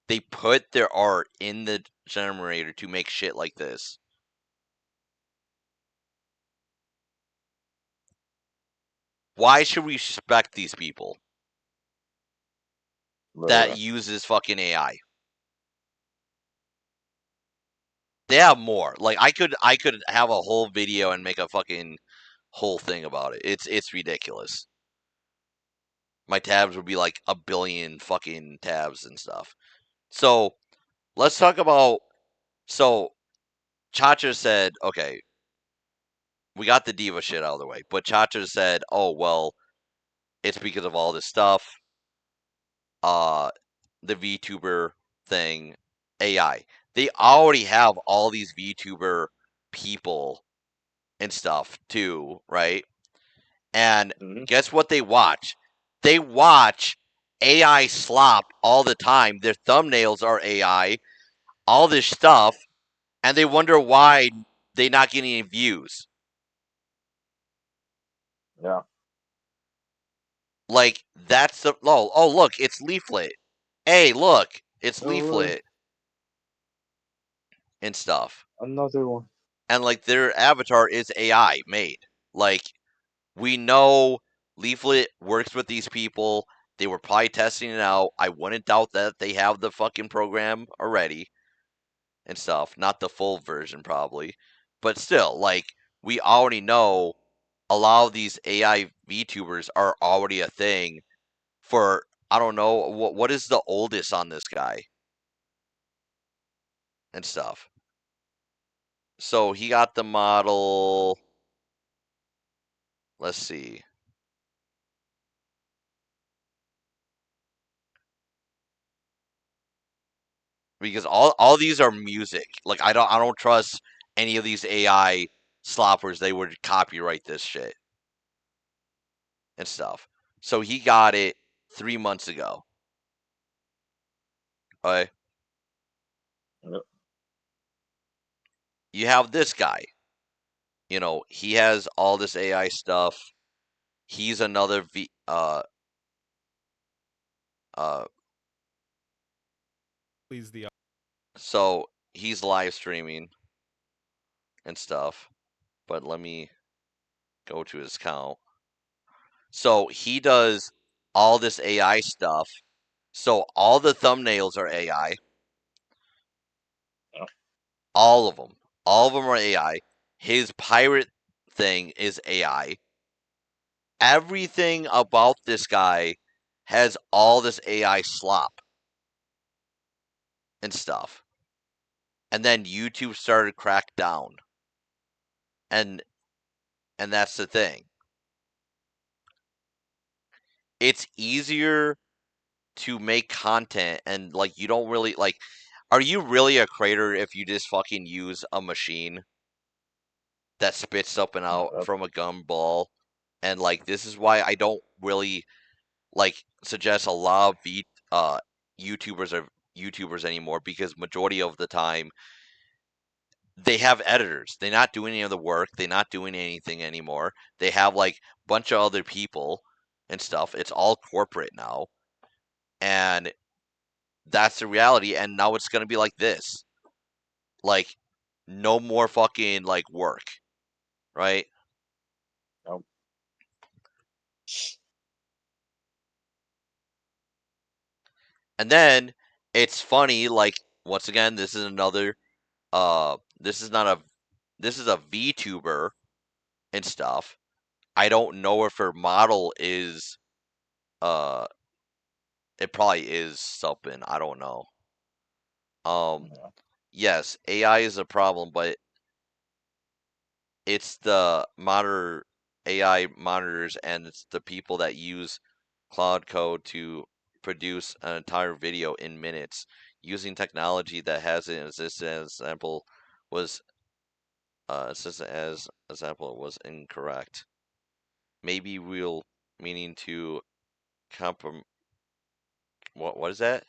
They put their art in the generator to make shit like this. Why should we respect these people that uses fucking AI? They have more. Like, I could have a whole video and make a fucking whole thing about it. It's ridiculous. My tabs would be like a billion fucking tabs and stuff. So let's talk about. So Chacha said, okay, we got the diva shit out of the way, but Chacha said, oh well, it's because of all this stuff. The VTuber thing, AI. They already have all these VTuber people and stuff too, right? And guess what they watch? They watch AI slop all the time. Their thumbnails are AI, all this stuff, and they wonder why they not getting any views. Yeah. Like, that's the oh look, it's Leaflit. Hey, look, it's Leaflit and stuff. Another one. And like their avatar is AI made. Like, we know Leaflit works with these people. They were probably testing it out. I wouldn't doubt that they have the fucking program already and stuff. Not the full version, probably. But still, like, we already know a lot of these AI VTubers are already a thing for I don't know what is the oldest on this guy and stuff. So he got the model. Let's see. Because all these are music. Like I don't trust any of these AI sloppers. They would copyright this shit and stuff. So he got it 3 months ago. Okay. Yep. You have this guy. You know, he has all this AI stuff. He's another Please the so he's live streaming and stuff. But let me go to his account. So he does all this AI stuff. So all the thumbnails are AI. Yep. All of them. All of them are AI. His pirate thing is AI. Everything about this guy has all this AI slop and stuff. And then YouTube started to crack down. And that's the thing. It's easier to make content and like you don't really like are you really a creator if you just fucking use a machine that spits up and out Yep. from a gumball? And like this is why I don't really like suggest a lot of YouTubers anymore because majority of the time they have editors. They're not doing any of the work. They're not doing anything anymore. They have like a bunch of other people and stuff. It's all corporate now. And that's the reality. And now it's gonna be like this. Like no more fucking like work. Right? Yep. And then it's funny, like once again, this is another this is not a this is a VTuber and stuff. I don't know if her model is uh it probably is something. I don't know. Yeah. Yes, AI is a problem, but it's the monitor AI monitors and it's the people that use cloud code to produce an entire video in minutes using technology that hasn't existed as example was existed as example was incorrect. Maybe we'll meaning to comprom what is that?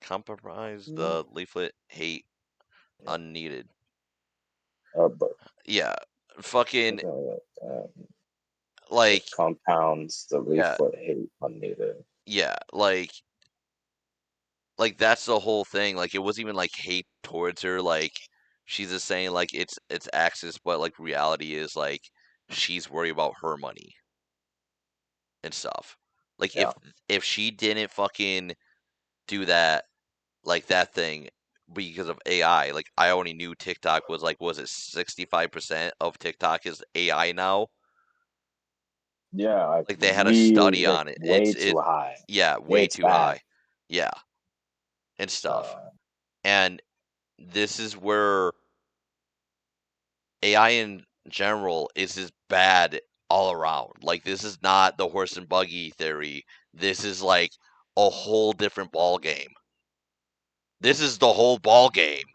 Compromise the leaflet hate Yeah. unneeded. But Yeah. Fucking it like compounds the yeah, leaflet hate unneeded. yeah, like that's the whole thing. Like it wasn't even like hate towards her, like she's just saying like it's access, but like reality is like she's worried about her money and stuff. Like Yeah. if she didn't fucking do that like that thing because of AI. Like I only knew TikTok was like was it 65% of TikTok is AI now? Yeah, like Like they had a study like on it. way It too high. yeah, way It's too bad. high. Yeah, and stuff. Uh, And this is where AI in general is just bad all around. Like this is not the horse and buggy theory. This is like a whole different ball game. This is the whole ball game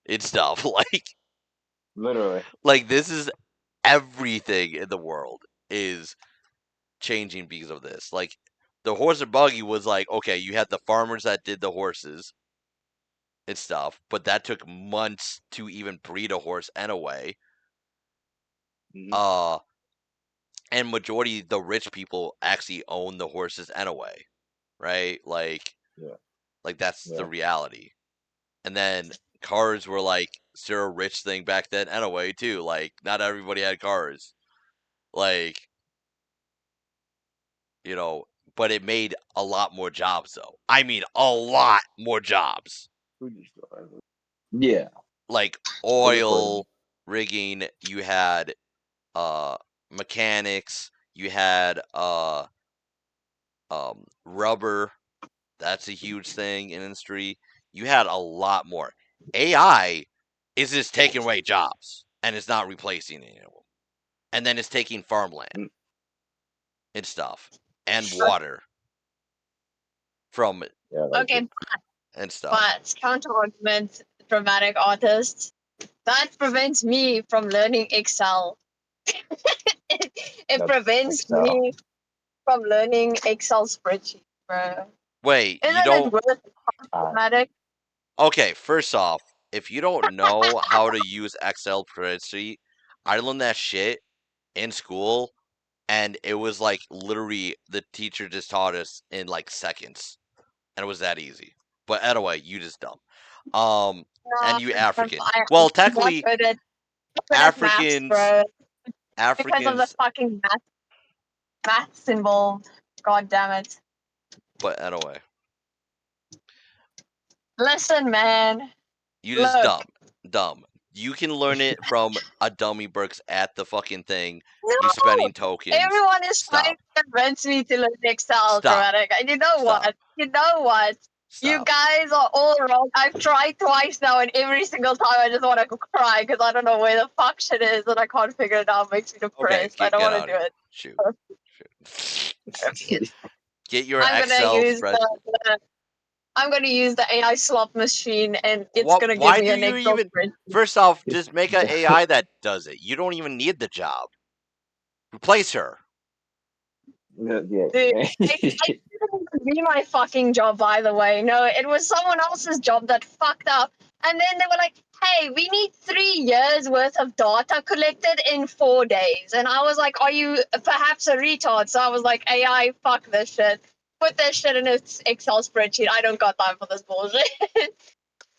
and stuff. literally. Like this is everything in the world is changing because of this. Like the horse and buggy was like, okay, you had the farmers that did the horses and stuff, but that took months to even breed a horse anyway. Mhm. Uh and majority the rich people actually own the horses anyway, right? Yeah. Like that's the Yeah. reality. And then cars were like still a rich thing back then anyway too. Like not everybody had cars. Like, you know, but it made a lot more jobs though. I mean a lot more jobs. Yeah. Like Who's recording? oil rigging, you had uh mechanics, you had rubber. That's a huge thing in industry. You had a lot more. AI is just taking away jobs and it's not replacing any of them. And then it's taking farmland and stuff and water from Yeah, like Okay, and stuff. but counter argument, dramatic artist. That prevents me from learning Excel. it That's prevents Excel. me from learning Excel spreadsheet, bro. Wait, you Isn't it don't. worth Uh, dramatic? Okay, first off, if you don't know how to use Excel spreadsheet, I learned that shit in school, and it was like literally the teacher just taught us in like seconds, and it was that easy. But anyway, you just dumb. And you African. Well, I'm not technically, good at maths, Africans, bro. Because of the Africans. fucking maths involved. God damn it. But anyway, Listen, man. you just Look. dumb. You can learn it from a dummy Burks at the fucking thing. You No! spending tokens. Everyone is Stop. trying to convince me to learn Excel, Stop. dramatic. And you know Stop. what? You know what? You Stop. guys are all wrong. I've tried twice now, and every single time I just want to cry because I don't know where the fuck shit is, and I can't figure it out. It makes me depressed. I don't get want out to of do here. it. Shoot. Get your I'm gonna Excel use spreadsheet. I'm gonna use the AI slot machine, and it's What? gonna give Why me do an you Excel even? spreadsheet. First off, just make an AI that does it. You don't even need the job. Replace her. yeah. Dude, it didn't be my fucking job, by the way. No, it was someone else's job that fucked up. And then they were like, hey, we need 3 years worth of data collected in 4 days. And I was like, are you perhaps a retard? So I was like, AI, fuck this shit. Put this shit in an Excel spreadsheet. I don't got time for this bullshit.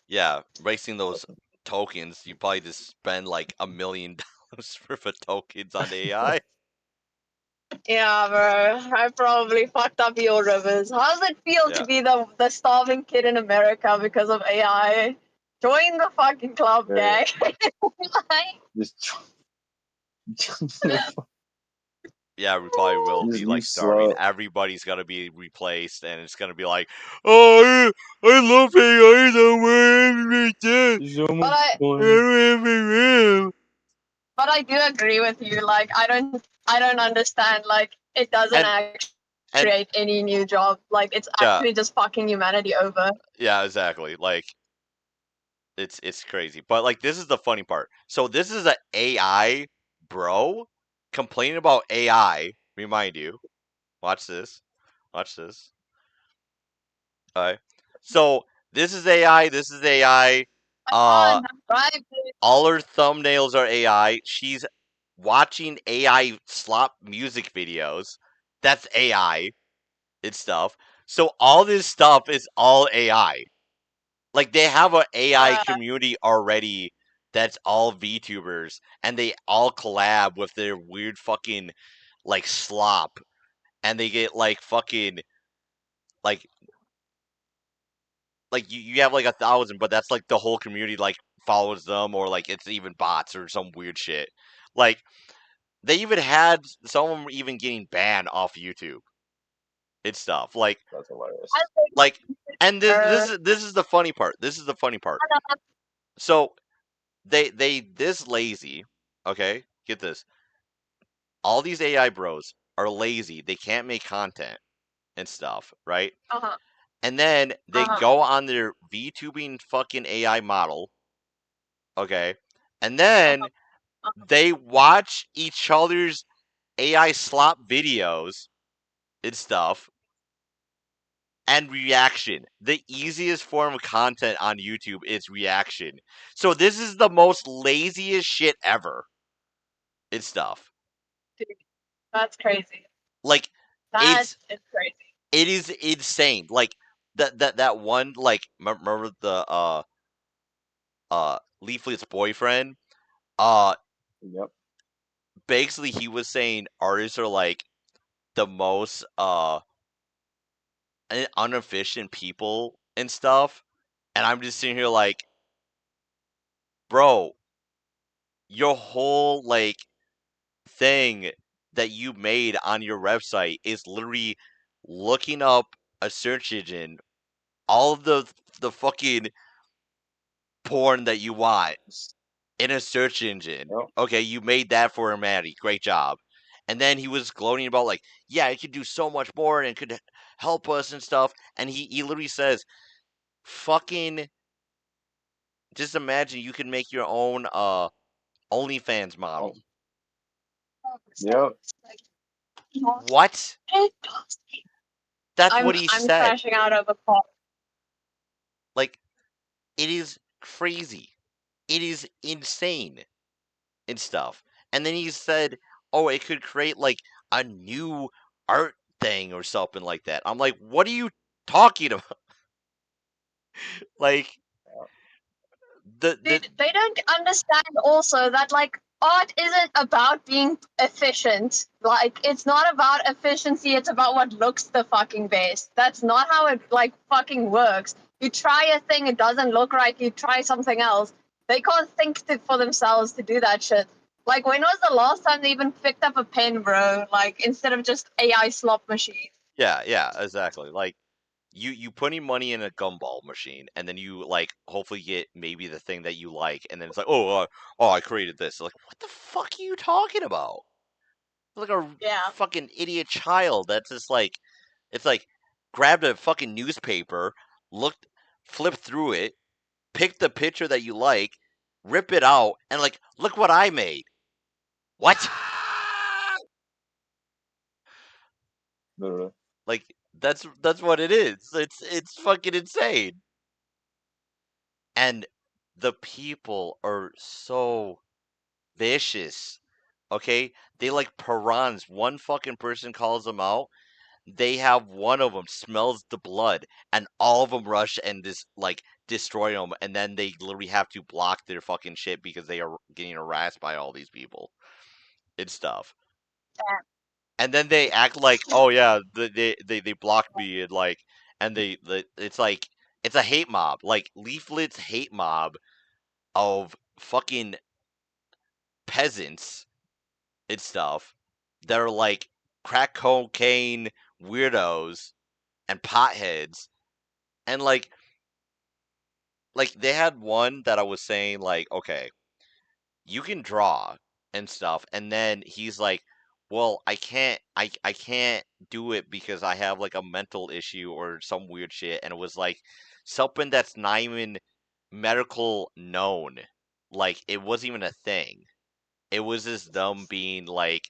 Yeah, wasting those tokens. You probably just spend like $1 million worth of tokens on AI. Yeah, bro. I probably fucked up your rivers. How does it feel to be the starving kid in America because of AI? Join the fucking club, Yeah. gang. Just Yeah, we probably will be you like starving. slow. Everybody's gonna be replaced, and it's gonna be like, oh, I love AI the way it does. So much But fun. but I do agree with you. Like I don't understand. Like it doesn't actually and create any new job. Like it's yeah, actually just fucking humanity over. yeah, exactly. Like it's crazy. But like this is the funny part. So this is an AI bro complaining about AI. Remind you. Watch this. Watch this. Alright. So this is AI, this is AI. Come on, right? All her thumbnails are AI. She's watching AI slop music videos. That's AI and stuff. So all this stuff is all AI. Like they have an AI community already that's all VTubers, and they all collab with their weird fucking like slop, and they get like fucking like you have like 1,000, but that's like the whole community like follows them, or like it's even bots or some weird shit. Like they even had some of them even getting banned off YouTube and stuff. Like That's hilarious. like, and this is the funny part. This is the funny part. So they this lazy. Okay, get this. All these AI bros are lazy. They can't make content and stuff, right? Uh-huh. And then they go on their VTubing fucking AI model, okay? And then they watch each other's AI slop videos and stuff and reaction. The easiest form of content on YouTube is reaction. So this is the most laziest shit ever and stuff. Dude, that's crazy. Like That is crazy. it is insane. Like that one like remember the Leaflit's boyfriend? Yep. Basically he was saying artists are like the most inefficient people and stuff, and I'm just sitting here like, bro, your whole like thing that you made on your website is literally looking up a search engine, all of the fucking porn that you want in a search engine. Yep. Okay, you made that for humanity. Great job. And then he was gloating about like, yeah, it could do so much more and it could help us and stuff. And he literally says, fucking just imagine you can make your own OnlyFans model. Yep. What? That's what he I'm said. crashing out of a call. Like, it is crazy. It is insane and stuff. And then he said, oh, it could create like a new art thing or something like that. I'm like, what are you talking about? Like, Dude, they don't understand also that like art isn't about being efficient. Like it's not about efficiency, it's about what looks the fucking best. That's not how it like fucking works. You try a thing, it doesn't look right, you try something else. They can't think for themselves to do that shit. Like when was the last time they even picked up a pen, bro? Like instead of just AI slot machines. yeah, exactly. Like, you putting money in a gumball machine, and then you like hopefully get maybe the thing that you like, and then it's like, oh, I created this. Like, what the fuck are you talking about? Like a Yeah. fucking idiot child that's just like, it's like, grabbed a fucking newspaper, looked, flipped through it, picked the picture that you like, rip it out, and like, look what I made. What? Literally. Like, that's what it is. It's fucking insane. And the people are so vicious. Okay? They like piranhas. One fucking person calls them out. They have one of them smells the blood, and all of them rush and just like destroy them, and then they literally have to block their fucking shit because they are getting harassed by all these people and stuff. And then they act like, oh yeah, they blocked me, and like, and it's like, it's a hate mob, like Leaflit's hate mob of fucking peasants and stuff that are like crack cocaine weirdos and potheads, and like they had one that I was saying like, okay, you can draw and stuff, and then he's like, well, I can't do it because I have like a mental issue or some weird shit, and it was like something that's not even medical known, like it wasn't even a thing. It was just them being like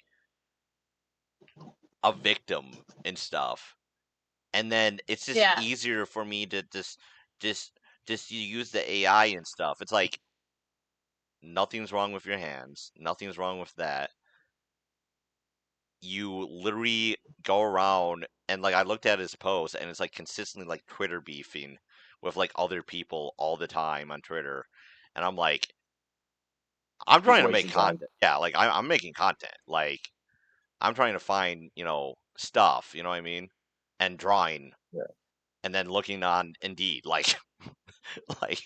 a victim and stuff, and then it's just Yeah. easier for me to just just use the AI and stuff. It's like, nothing's wrong with your hands, nothing's wrong with that. You literally go around, and like I looked at his post, and it's like consistently like Twitter beefing with like other people all the time on Twitter, and I'm like, I'm Just trying to make wasting time. content. Yeah, like I'm making content. Like, I'm trying to find, stuff, you know what I mean? And drawing, Yeah. and then looking on Indeed, like, like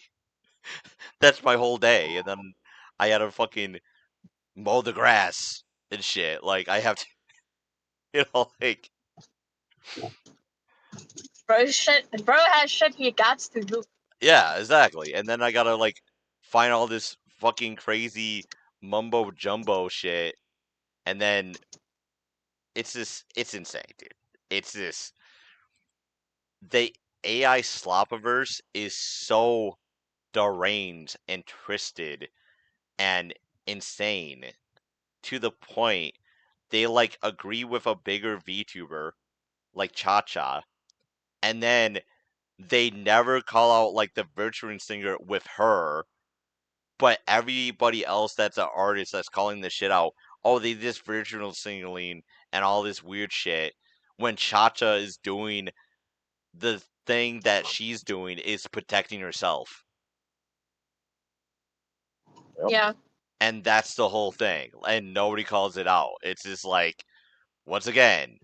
that's my whole day. And then I had to fucking mow the grass and shit. Like, I have to, like, Bro has shit he got to do. yeah, exactly. And then I gotta like find all this fucking crazy mumbo jumbo shit, and then it's insane, dude. It's this the AI slopiverse is so deranged and twisted and insane to the point they like agree with a bigger VTuber like Cha, and then they never call out like the virtuing singer with her, but everybody else that's an artist that's calling this shit out, oh, they just virtual singling and all this weird shit, when Cha is doing the thing that she's doing is protecting herself. Yep. Yeah. And that's the whole thing. And nobody calls it out. It's just like, once again,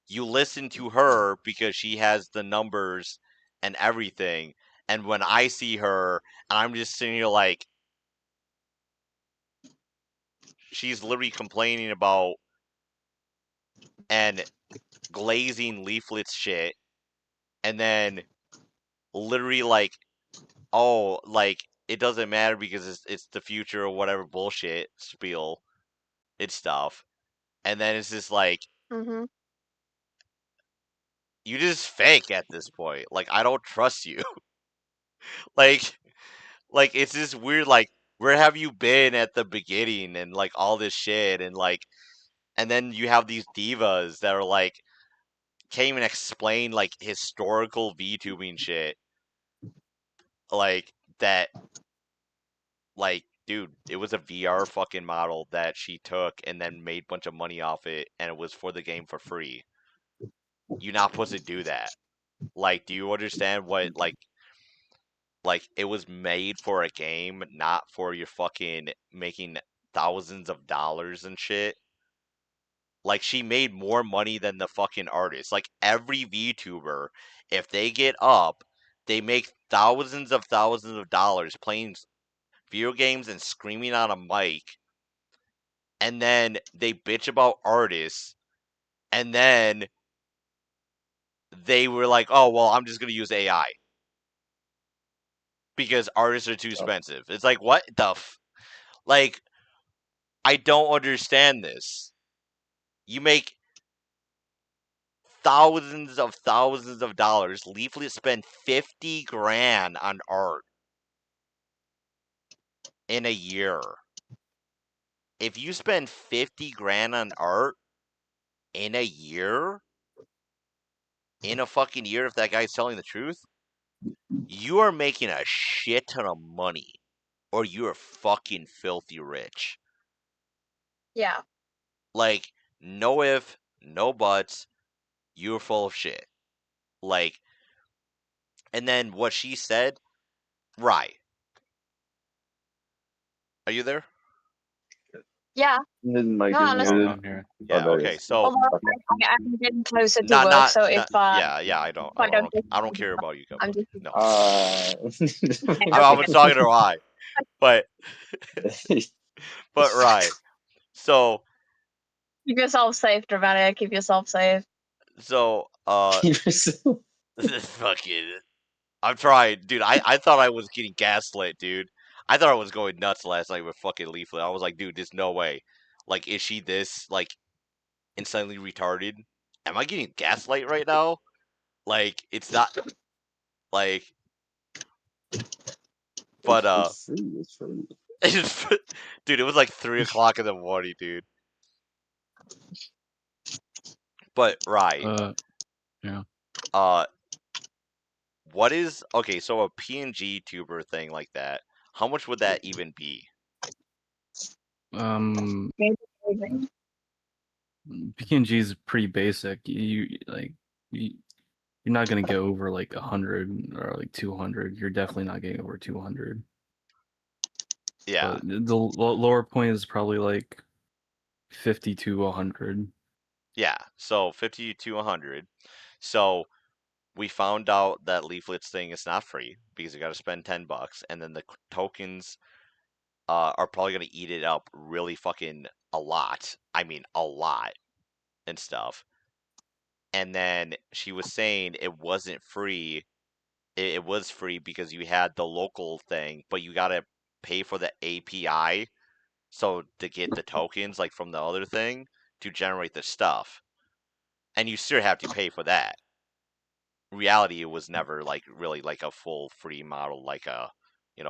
you listen to her because she has the numbers and everything. And when I see her, and I'm just sitting here like, she's literally complaining about and glazing Leaflit's shit, and then literally like, oh, like it doesn't matter because it's the future or whatever bullshit spiel, it's stuff, and then it's just like Mm-hmm. you just fake at this point. Like I don't trust you. like like it's just weird. Like where have you been at the beginning and like all this shit and like, and then you have these divas that are like can't even explain like historical VTubing shit like that. Like, dude, it was a VR fucking model that she took and then made a bunch of money off it, and it was for the game for free. You're not supposed to do that. Like, do you understand what like it was made for a game, not for your fucking making thousands of dollars and shit. Like she made more money than the fucking artist. Like every VTuber, if they get up, they make thousands of dollars playing video games and screaming on a mic, and then they bitch about artists, and then they were like, "Oh well, I'm just gonna use AI because artists are too expensive." It's like, what the like? I don't understand this. You make thousands of dollars. Leaflet spent 50 grand on art in a year. If you spend 50 grand on art in a year, in a fucking year, if that guy's telling the truth, you are making a shit ton of money, or you are fucking filthy rich. Yeah. Like, no if, no buts, you're full of shit. Like, and then what she said, right. Are you there? Yeah. His mic No, is honestly. muted. I'm here. Oh, Yeah, there he okay, is. so Although Okay. I'm getting closer to not work, so if yeah, I don't if I don't I don't care about you, I'm Kevin. just No. I was okay. talking to I. But right. So Keep yourself safe, Dramatic. Keep yourself safe. fucking I'm trying, dude. I thought I was getting gaslit, dude. I thought I was going nuts last night with fucking Leaflet. I was like, dude, there's no way. Like, is she this like insanely retarded? Am I getting gaslight right now? Like, it's not like, but It's free. It's free. dude, it was like 3 o'clock in the morning, dude. But right, Yeah. what is okay? So a PNG tuber thing like that, how much would that even be? PNG is pretty basic. You like you, you're not gonna get over like 100 or like 200. You're definitely not getting over 200. Yeah, But the lower point is probably like 50 to 100. yeah. So 50 to 100. So we found out that Leaflet's thing is not free because you got to spend $10, and then the tokens are probably gonna eat it up really fucking a lot. I mean, a lot and stuff. And then she was saying it wasn't free. It was free because you had the local thing, but you gotta pay for the API. So to get the tokens like from the other thing to generate the stuff, and you still have to pay for that. Reality, it was never like really like a full free model. Like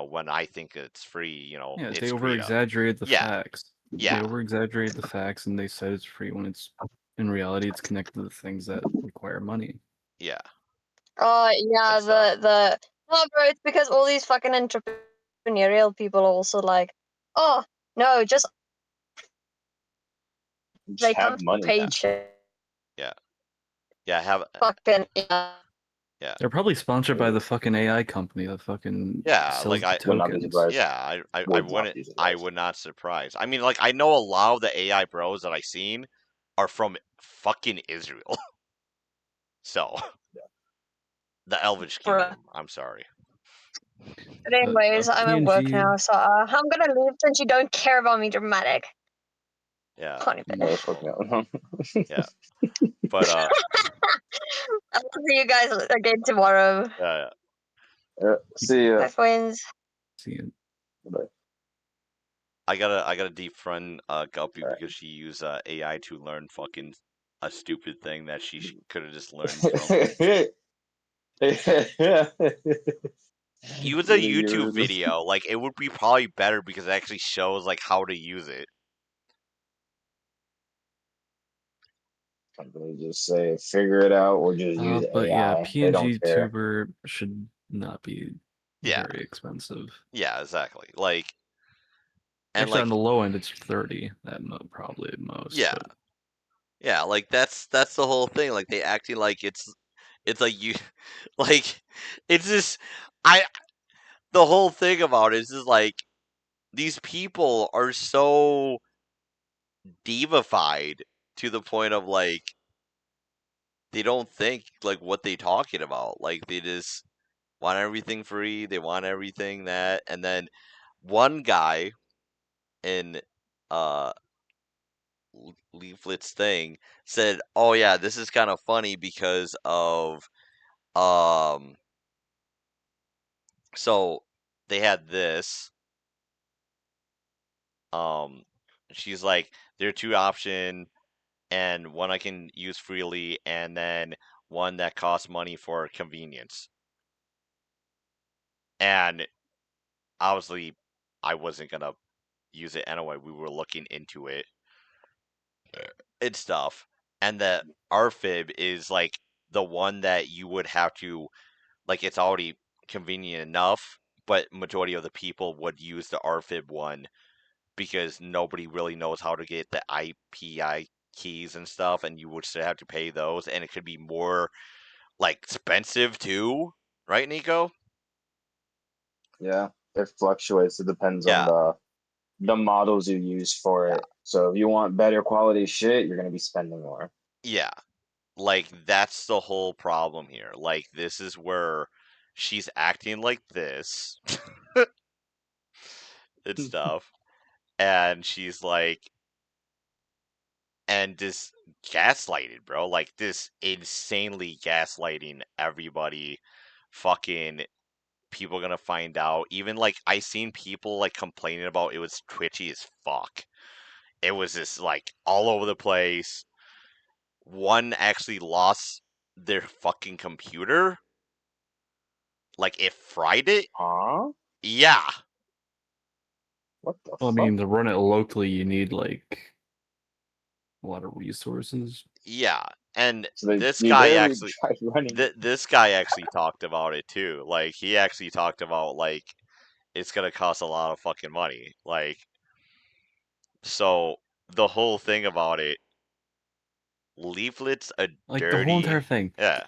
when I think it's free, Yeah, it's they over free to. exaggerated the Yeah, facts. They yeah, over exaggerated the facts and they said it's free when it's in reality it's connected to the things that require money. yeah. Oh yeah, And stuff. the no, bro. It's because all these fucking entrepreneurial people are also like, oh no, just Just they come have to money now. page shit. Yeah, yeah. Have Fucking yeah. yeah, They're probably sponsored by the fucking AI company that fucking yeah. sells Like the Would not be tokens. surprised. yeah. I Would not wouldn't. be I surprised. would not surprise. I mean, like I know a lot of the AI bros that I seen are from fucking Israel. So the Elvish Bruh. Kingdom. I'm sorry. But anyways, I'm at work PNG. now, so I'm gonna leave since you don't care about me, Dramatic. Yeah. Funny bitch. Motherfucking. Yeah. But I'll see you guys again tomorrow. yeah. See Bye, ya. friends. See it. Bye. I gotta defriend Guppy Alright. because she used AI to learn fucking a stupid thing that she could have just learned from. Use a YouTube video. Like it would be probably better because it actually shows like how to use it. I'm gonna just say, figure it out or just use But AI. yeah, They don't PNG care. tuber should not be Yeah. very expensive. Yeah, exactly. Like, and Actually, like on the low end, it's 30 probably at most. yeah, But yeah. Like that's the whole thing. Like they acting like it's like you, like it's just I. The whole thing about it is just like these people are so divified to the point of like they don't think like what they talking about. Like they just want everything free. They want everything that, and then one guy in uh Leaflit's thing said, "Oh yeah, this is kind of funny because of um." So they had this. Um, she's like, there are two options and one I can use freely, and then one that costs money for convenience. And obviously, I wasn't gonna use it anyway. We were looking into it and stuff, and the RFib is like the one that you would have to like. It's already convenient enough, but majority of the people would use the RFib one because nobody really knows how to get the IPI keys and stuff, and you would still have to pay those, and it could be more like expensive too, right, Nico? Yeah, it fluctuates. It depends on Yeah, the models you use for yeah, it. So if you want better quality shit, you're gonna be spending more. yeah. Like that's the whole problem here. Like this is where she's acting like this and stuff, and she's like, and just gaslighted, bro. Like this insanely gaslighting everybody. Fucking people gonna find out. Even like I seen people like complaining about it was twitchy as fuck. It was just like all over the place. One actually lost their fucking computer. Like it fried it. Huh? Yeah, What the well, I fuck? mean, to run it locally, you need like a lot of resources. yeah. And So they this you guy literally actually, tried running. this guy actually talked about it too. Like he actually talked about like it's gonna cost a lot of fucking money. Like so, the whole thing about it, Leaflet's a Like the whole dirty. entire thing, Yeah,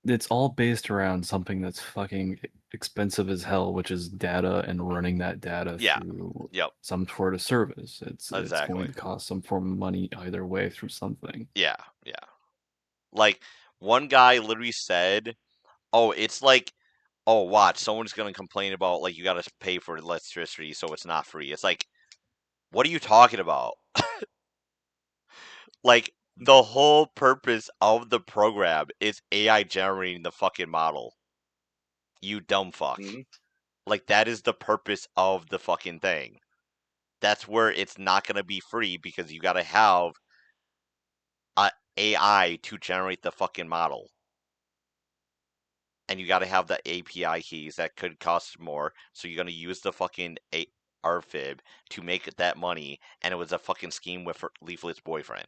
it's all based around something that's fucking expensive as hell, which is data and running that data yeah, through yep, some sort of service. It's going exactly. to cost some form of money either way through something. Yeah, yeah. Like one guy literally said, "Oh, it's like, oh, watch, someone's gonna complain about like you gotta pay for electricity, so it's not free." It's like, what are you talking about? Like the whole purpose of the program is AI generating the fucking model. You dumb fuck. Mhm. Like that is the purpose of the fucking thing. That's where it's not gonna be free because you gotta have a AI to generate the fucking model. And you got to have the API keys that could cost more. So you're going to use the fucking RFib to make that money. And it was a fucking scheme with Leaflet's boyfriend.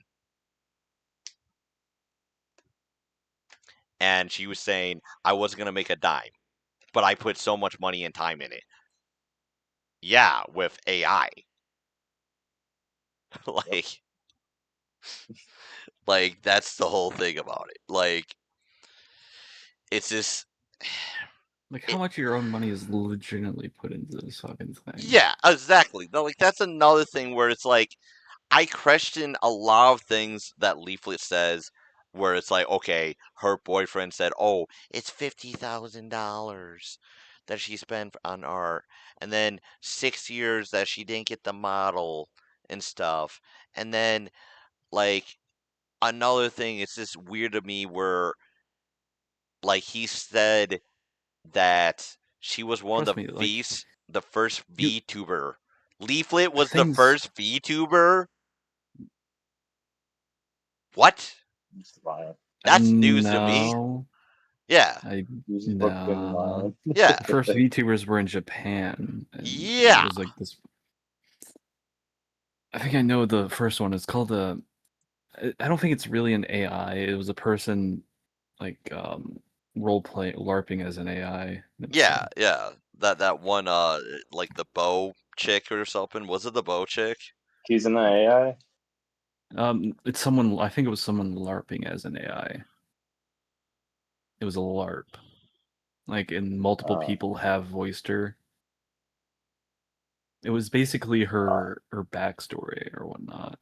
And she was saying, I wasn't going to make a dime, but I put so much money and time in it. Yeah, with AI. like, like, that's the whole thing about it. Like, it's just. Like, how much of your own money is legitimately put into this fucking thing? Yeah, exactly. Like, that's another thing where it's like, I question a lot of things that Leaflet says, where it's like, okay, her boyfriend said, "Oh, it's $50,000 that she spent on art, and then 6 years that she didn't get the model and stuff, and then like another thing, it's just weird to me where, like, he said that she was one Trust of me, like the first you VTuber. Leaflit was the things. first VTuber? What? It's fine. That's news to me. No, Yeah. He's fucking no. lying. Yeah. The first VTubers were in Japan, and Yeah. it was like this. I think I know the first one. It's called a. I don't think it's really an AI. It was a person like role play LARPing as an AI. Yeah, yeah. That one like the bow chick or something. Was it the bow chick? He's an AI. It's someone. I think it was someone LARPing as an AI. It was a LARP, like, and multiple people have voiced her. It was basically her backstory or whatnot.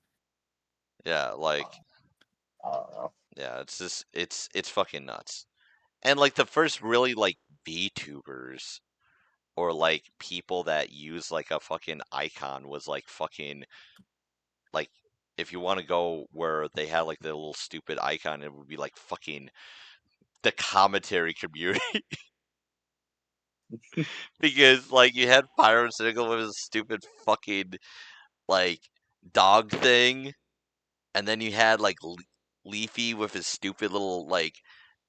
Yeah, like I don't know. yeah, it's just it's fucking nuts. And like the first really like VTubers or like people that use like a fucking icon was like fucking like if you want to go where they had like the little stupid icon, it would be like fucking the commentary community. Because like you had Pyro Cynical with his stupid fucking like dog thing, and then you had like Leafy with his stupid little like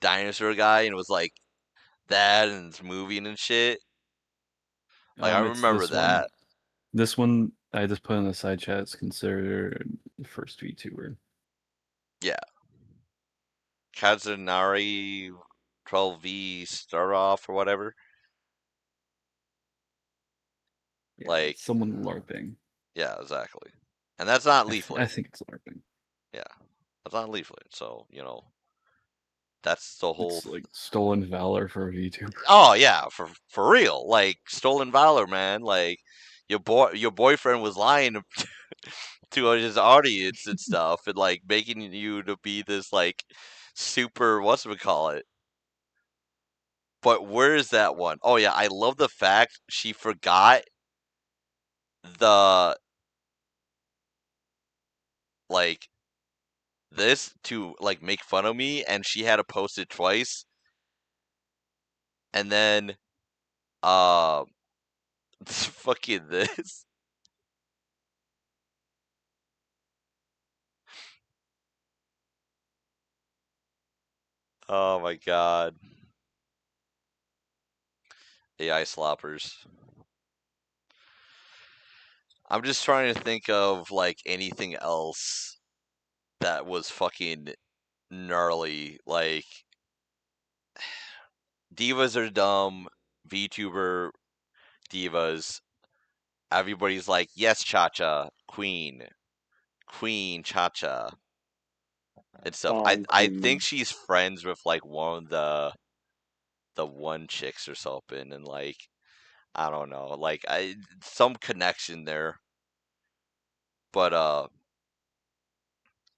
dinosaur guy, and it was like that and it's moving and shit. Like I It's remember this one. that. This one I just put in the side chat. It's considered the first VTuber. Yeah. Kazunari 12V start off or whatever. Yeah, Like it's someone LARPing. yeah, exactly. And that's not I Leaflet. think it's LARPing. Yeah. That's not Leaflet. So, you know, that's the whole It's like stolen valor for a VTuber. Oh yeah, for real. Like stolen valor, man. Like your boyfriend was lying to his audience and stuff, and like making you to be this like super whatchamacallit. But where is that one? Oh yeah, I love the fact she forgot the like this to like make fun of me, and she had to post it twice, and then uh fucking this. Oh my god. AI sloppers. I'm just trying to think of like anything else that was fucking gnarly. Like divas are dumb, VTuber divas. Everybody's like, yes, Chacha, Queen, Queen Chacha, and stuff. I think she's friends with like one of the one chicks or something, and like I don't know, like some connection there. But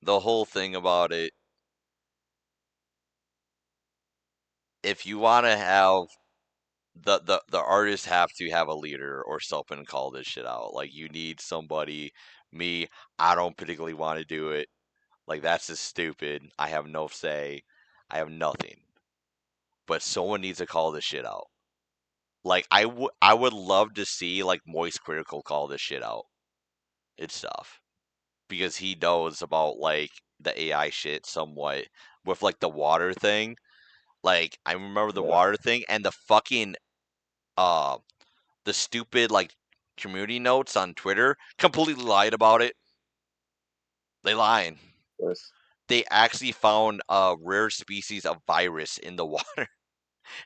the whole thing about it, if you want to have the artists have to have a leader or something and call this shit out. Like you need somebody. Me, I don't particularly want to do it. Like that's just stupid. I have no say. I have nothing. But someone needs to call this shit out. Like I would love to see like Moist Critical call this shit out. It's stuff because he knows about like the AI shit somewhat with like the water thing. Like I remember the water thing and the fucking uh the stupid like community notes on Twitter completely lied about it. They lying. Yes. They actually found a rare species of virus in the water.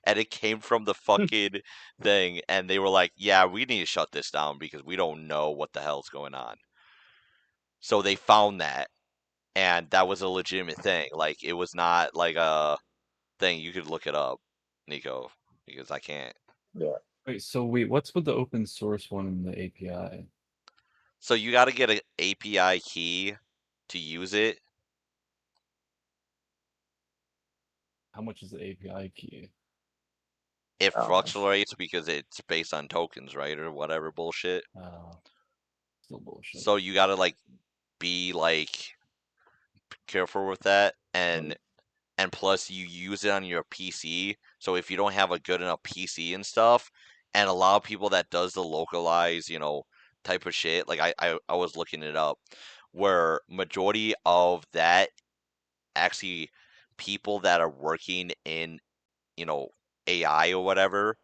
And it came from the fucking thing. And they were like, yeah, we need to shut this down because we don't know what the hell's going on. So they found that. And that was a legitimate thing. Like, it was not like a thing. You could look it up, Nico, because I can't. Yeah. Wait, what's with the open source one in the API? So you got to get an API key to use it. How much is the API key? It fluctuates because it's based on tokens, right, or whatever bullshit. Still bullshit. So you gotta like be like careful with that, and plus you use it on your PC. So if you don't have a good enough PC and stuff, and a lot of people that does the localize, type of shit, like I was looking it up, where majority of that actually people that are working in, AI or whatever,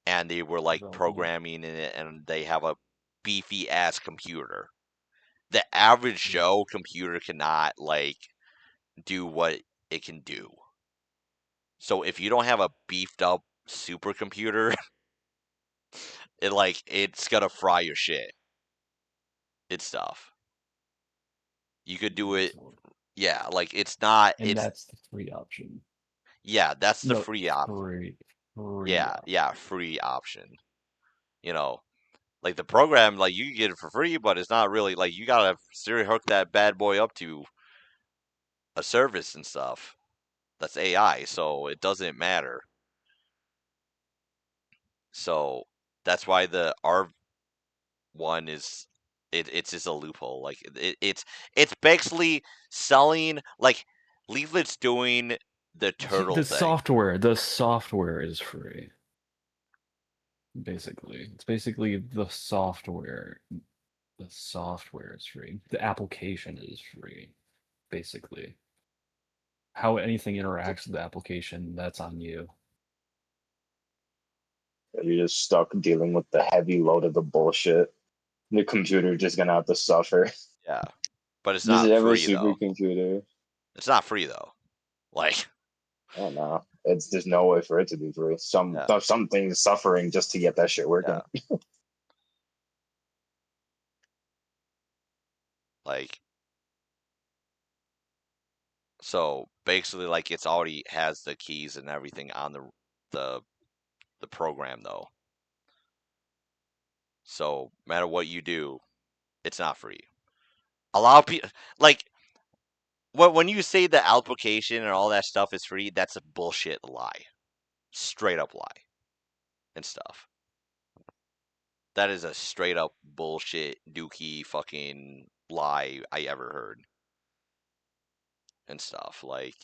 and they were like programming in it, and they have a beefy ass computer. The average Joe computer cannot like do what it can do. So if you don't have a beefed up supercomputer, it's gonna fry your shit. It's stuff. You could do it. Yeah, like it's not. And that's the free option. Yeah, that's the No, free option. free Yeah, free option. Like the program, like you can get it for free, but it's not really like you gotta seriously hook that bad boy up to a service and stuff. That's AI, so it doesn't matter. So that's why the R one is it's just a loophole. Like it's basically selling like Leaflit's doing the turtle the thing. software is free. Basically, it's basically the software. The software is free. The application is free. Basically, how anything interacts with the application, that's on you. You're just stuck dealing with the heavy load of the bullshit. The computer just gonna have to suffer. Yeah, but it's This is not every free though. supercomputer. It's not free though. Like I don't know. There's no way for it to be free. Some things suffering just to get that shit working. Yeah. Like so basically like it's already has the keys and everything on the program though. So no matter what you do, it's not free. A lot of people like when you say the application and all that stuff is free, that's a bullshit lie. Straight up lie. And stuff. That is a straight up bullshit dookie fucking lie I ever heard. And stuff. Like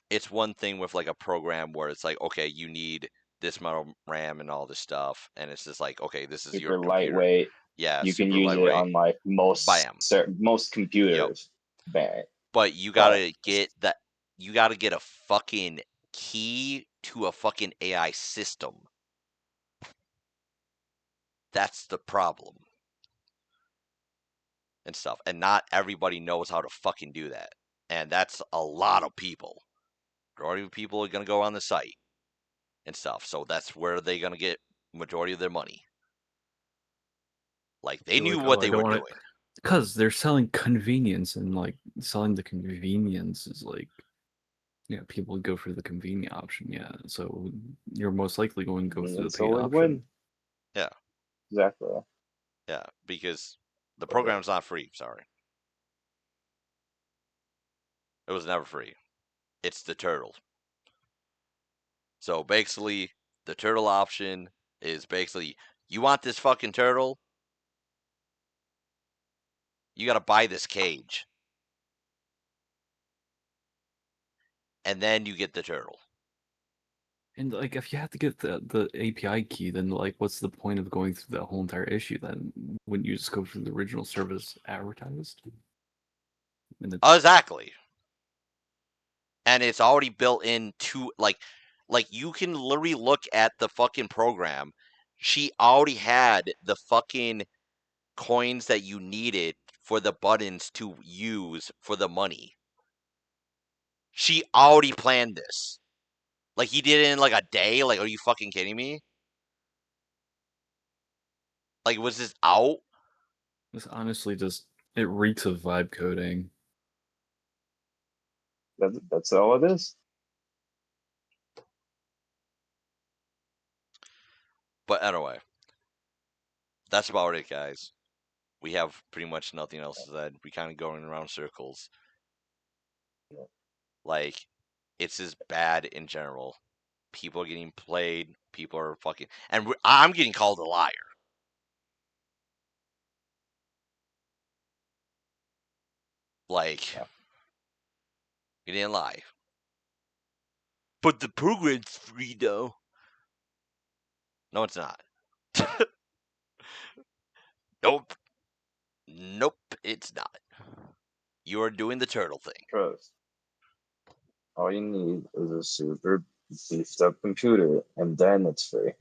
it's one thing with like a program where it's like, okay, you need this amount of RAM and all this stuff, and it's just like, okay, this is your Super computer. lightweight. Yeah, You can super use lightweight. it on like most computers. Yep. But you gotta get that. You gotta get a fucking key to a fucking AI system. That's the problem. And stuff. And not everybody knows how to fucking do that. And that's a lot of people. Majority of people are gonna go on the site and stuff. So that's where they're gonna get majority of their money. Like they knew what they were doing. Because they're selling convenience, and like selling the convenience is like, people go for the convenient option. Yeah, so you're most likely going to go through the paid option. Win. Yeah. Exactly. Yeah, because the program's not free. Sorry. It was never free. It's the turtle. So basically, the turtle option is basically, you want this fucking turtle? You gotta buy this cage. And then you get the turtle. And like, if you have to get the API key, then like, what's the point of going through that whole entire issue? Then wouldn't you just go through the original service advertised? Exactly. And it's already built into like you can literally look at the fucking program. She already had the fucking coins that you needed for the buttons to use for the money. She already planned this. Like he did it in like a day. Like, are you fucking kidding me? Like, was this out? It's honestly just, it reeks of vibe coding. That's all it is. But anyway, that's about it, guys. We have pretty much nothing else to say. We kind of going around circles. Like, it's just bad in general. People are getting played. People are fucking, and I'm getting called a liar. Like, Yeah. you didn't lie. But the program's free, though. No, it's not. Nope. Nope, it's not. You are doing the turtle thing. Trust. All you need is a super beefed up computer, and then it's free.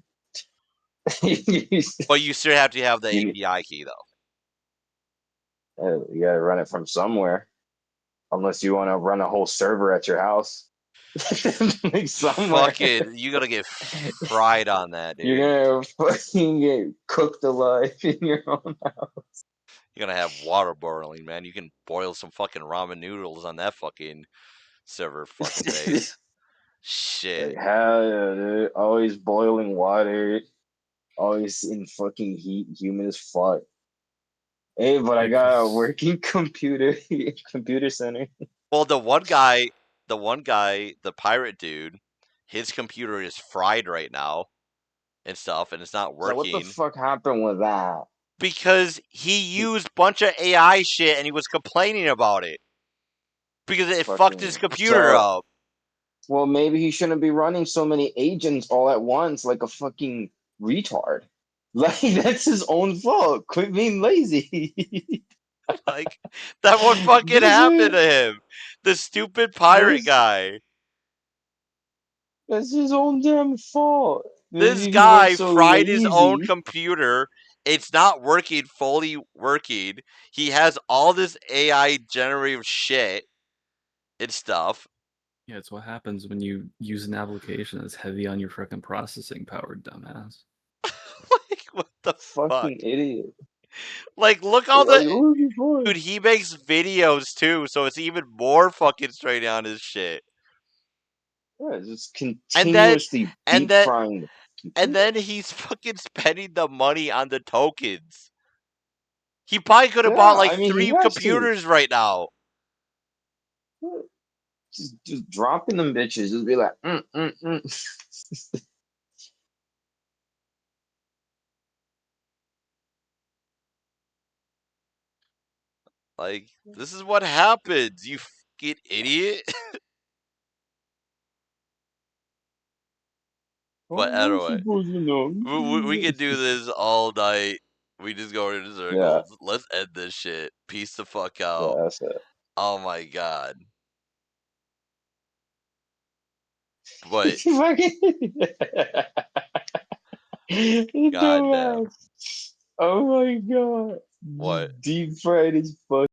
But you still have to have the You- API key, though. You gotta run it from somewhere, unless you want to run a whole server at your house. Like somewhere. Fucking, you're gonna get fried on that, dude. You're gonna fucking get cooked alive in your own house. You're gonna have water boiling, man. You can boil some fucking ramen noodles on that fucking server fucking base. Shit. Like, hell yeah, dude. Always boiling water, always in fucking heat, humid as fuck. Hey, but I got a working computer center. Well, the one guy, the pirate dude, his computer is fried right now and stuff, and it's not So what the working fuck happened with that? because he used bunch of AI shit and he was complaining about it because it fucked his computer up. Well, maybe he shouldn't be running so many agents all at once like a fucking retard. Like, that's his own fault. Quit being lazy. Like, that what fucking This happened is- to him. The stupid pirate this- guy. That's his own damn fault. This Maybe he guy went so fried his own lazy. computer. It's not working, fully working. He has all this AI generative shit and stuff. Yeah, it's what happens when you use an application that's heavy on your frickin' processing power, dumbass. Like, what the fuck? Fucking idiot. Like, look all Like, the... who is he for? Dude, he makes videos, too, so it's even more fucking straight on his shit. Yeah, just And continuously and deep then- frying the And computer. then he's fucking spending the money on the tokens. He probably could have bought, like, I mean, he 3 has to. computers right now. Just dropping them bitches. Just be like, Like, this is what happens, you fucking idiot. But anyway, we can do this all night. We just go in circles. Yeah. Let's end this shit. Peace the fuck out. Yeah, that's it. Oh my god. But God damn. Oh my god. What? Deep fried as fuck.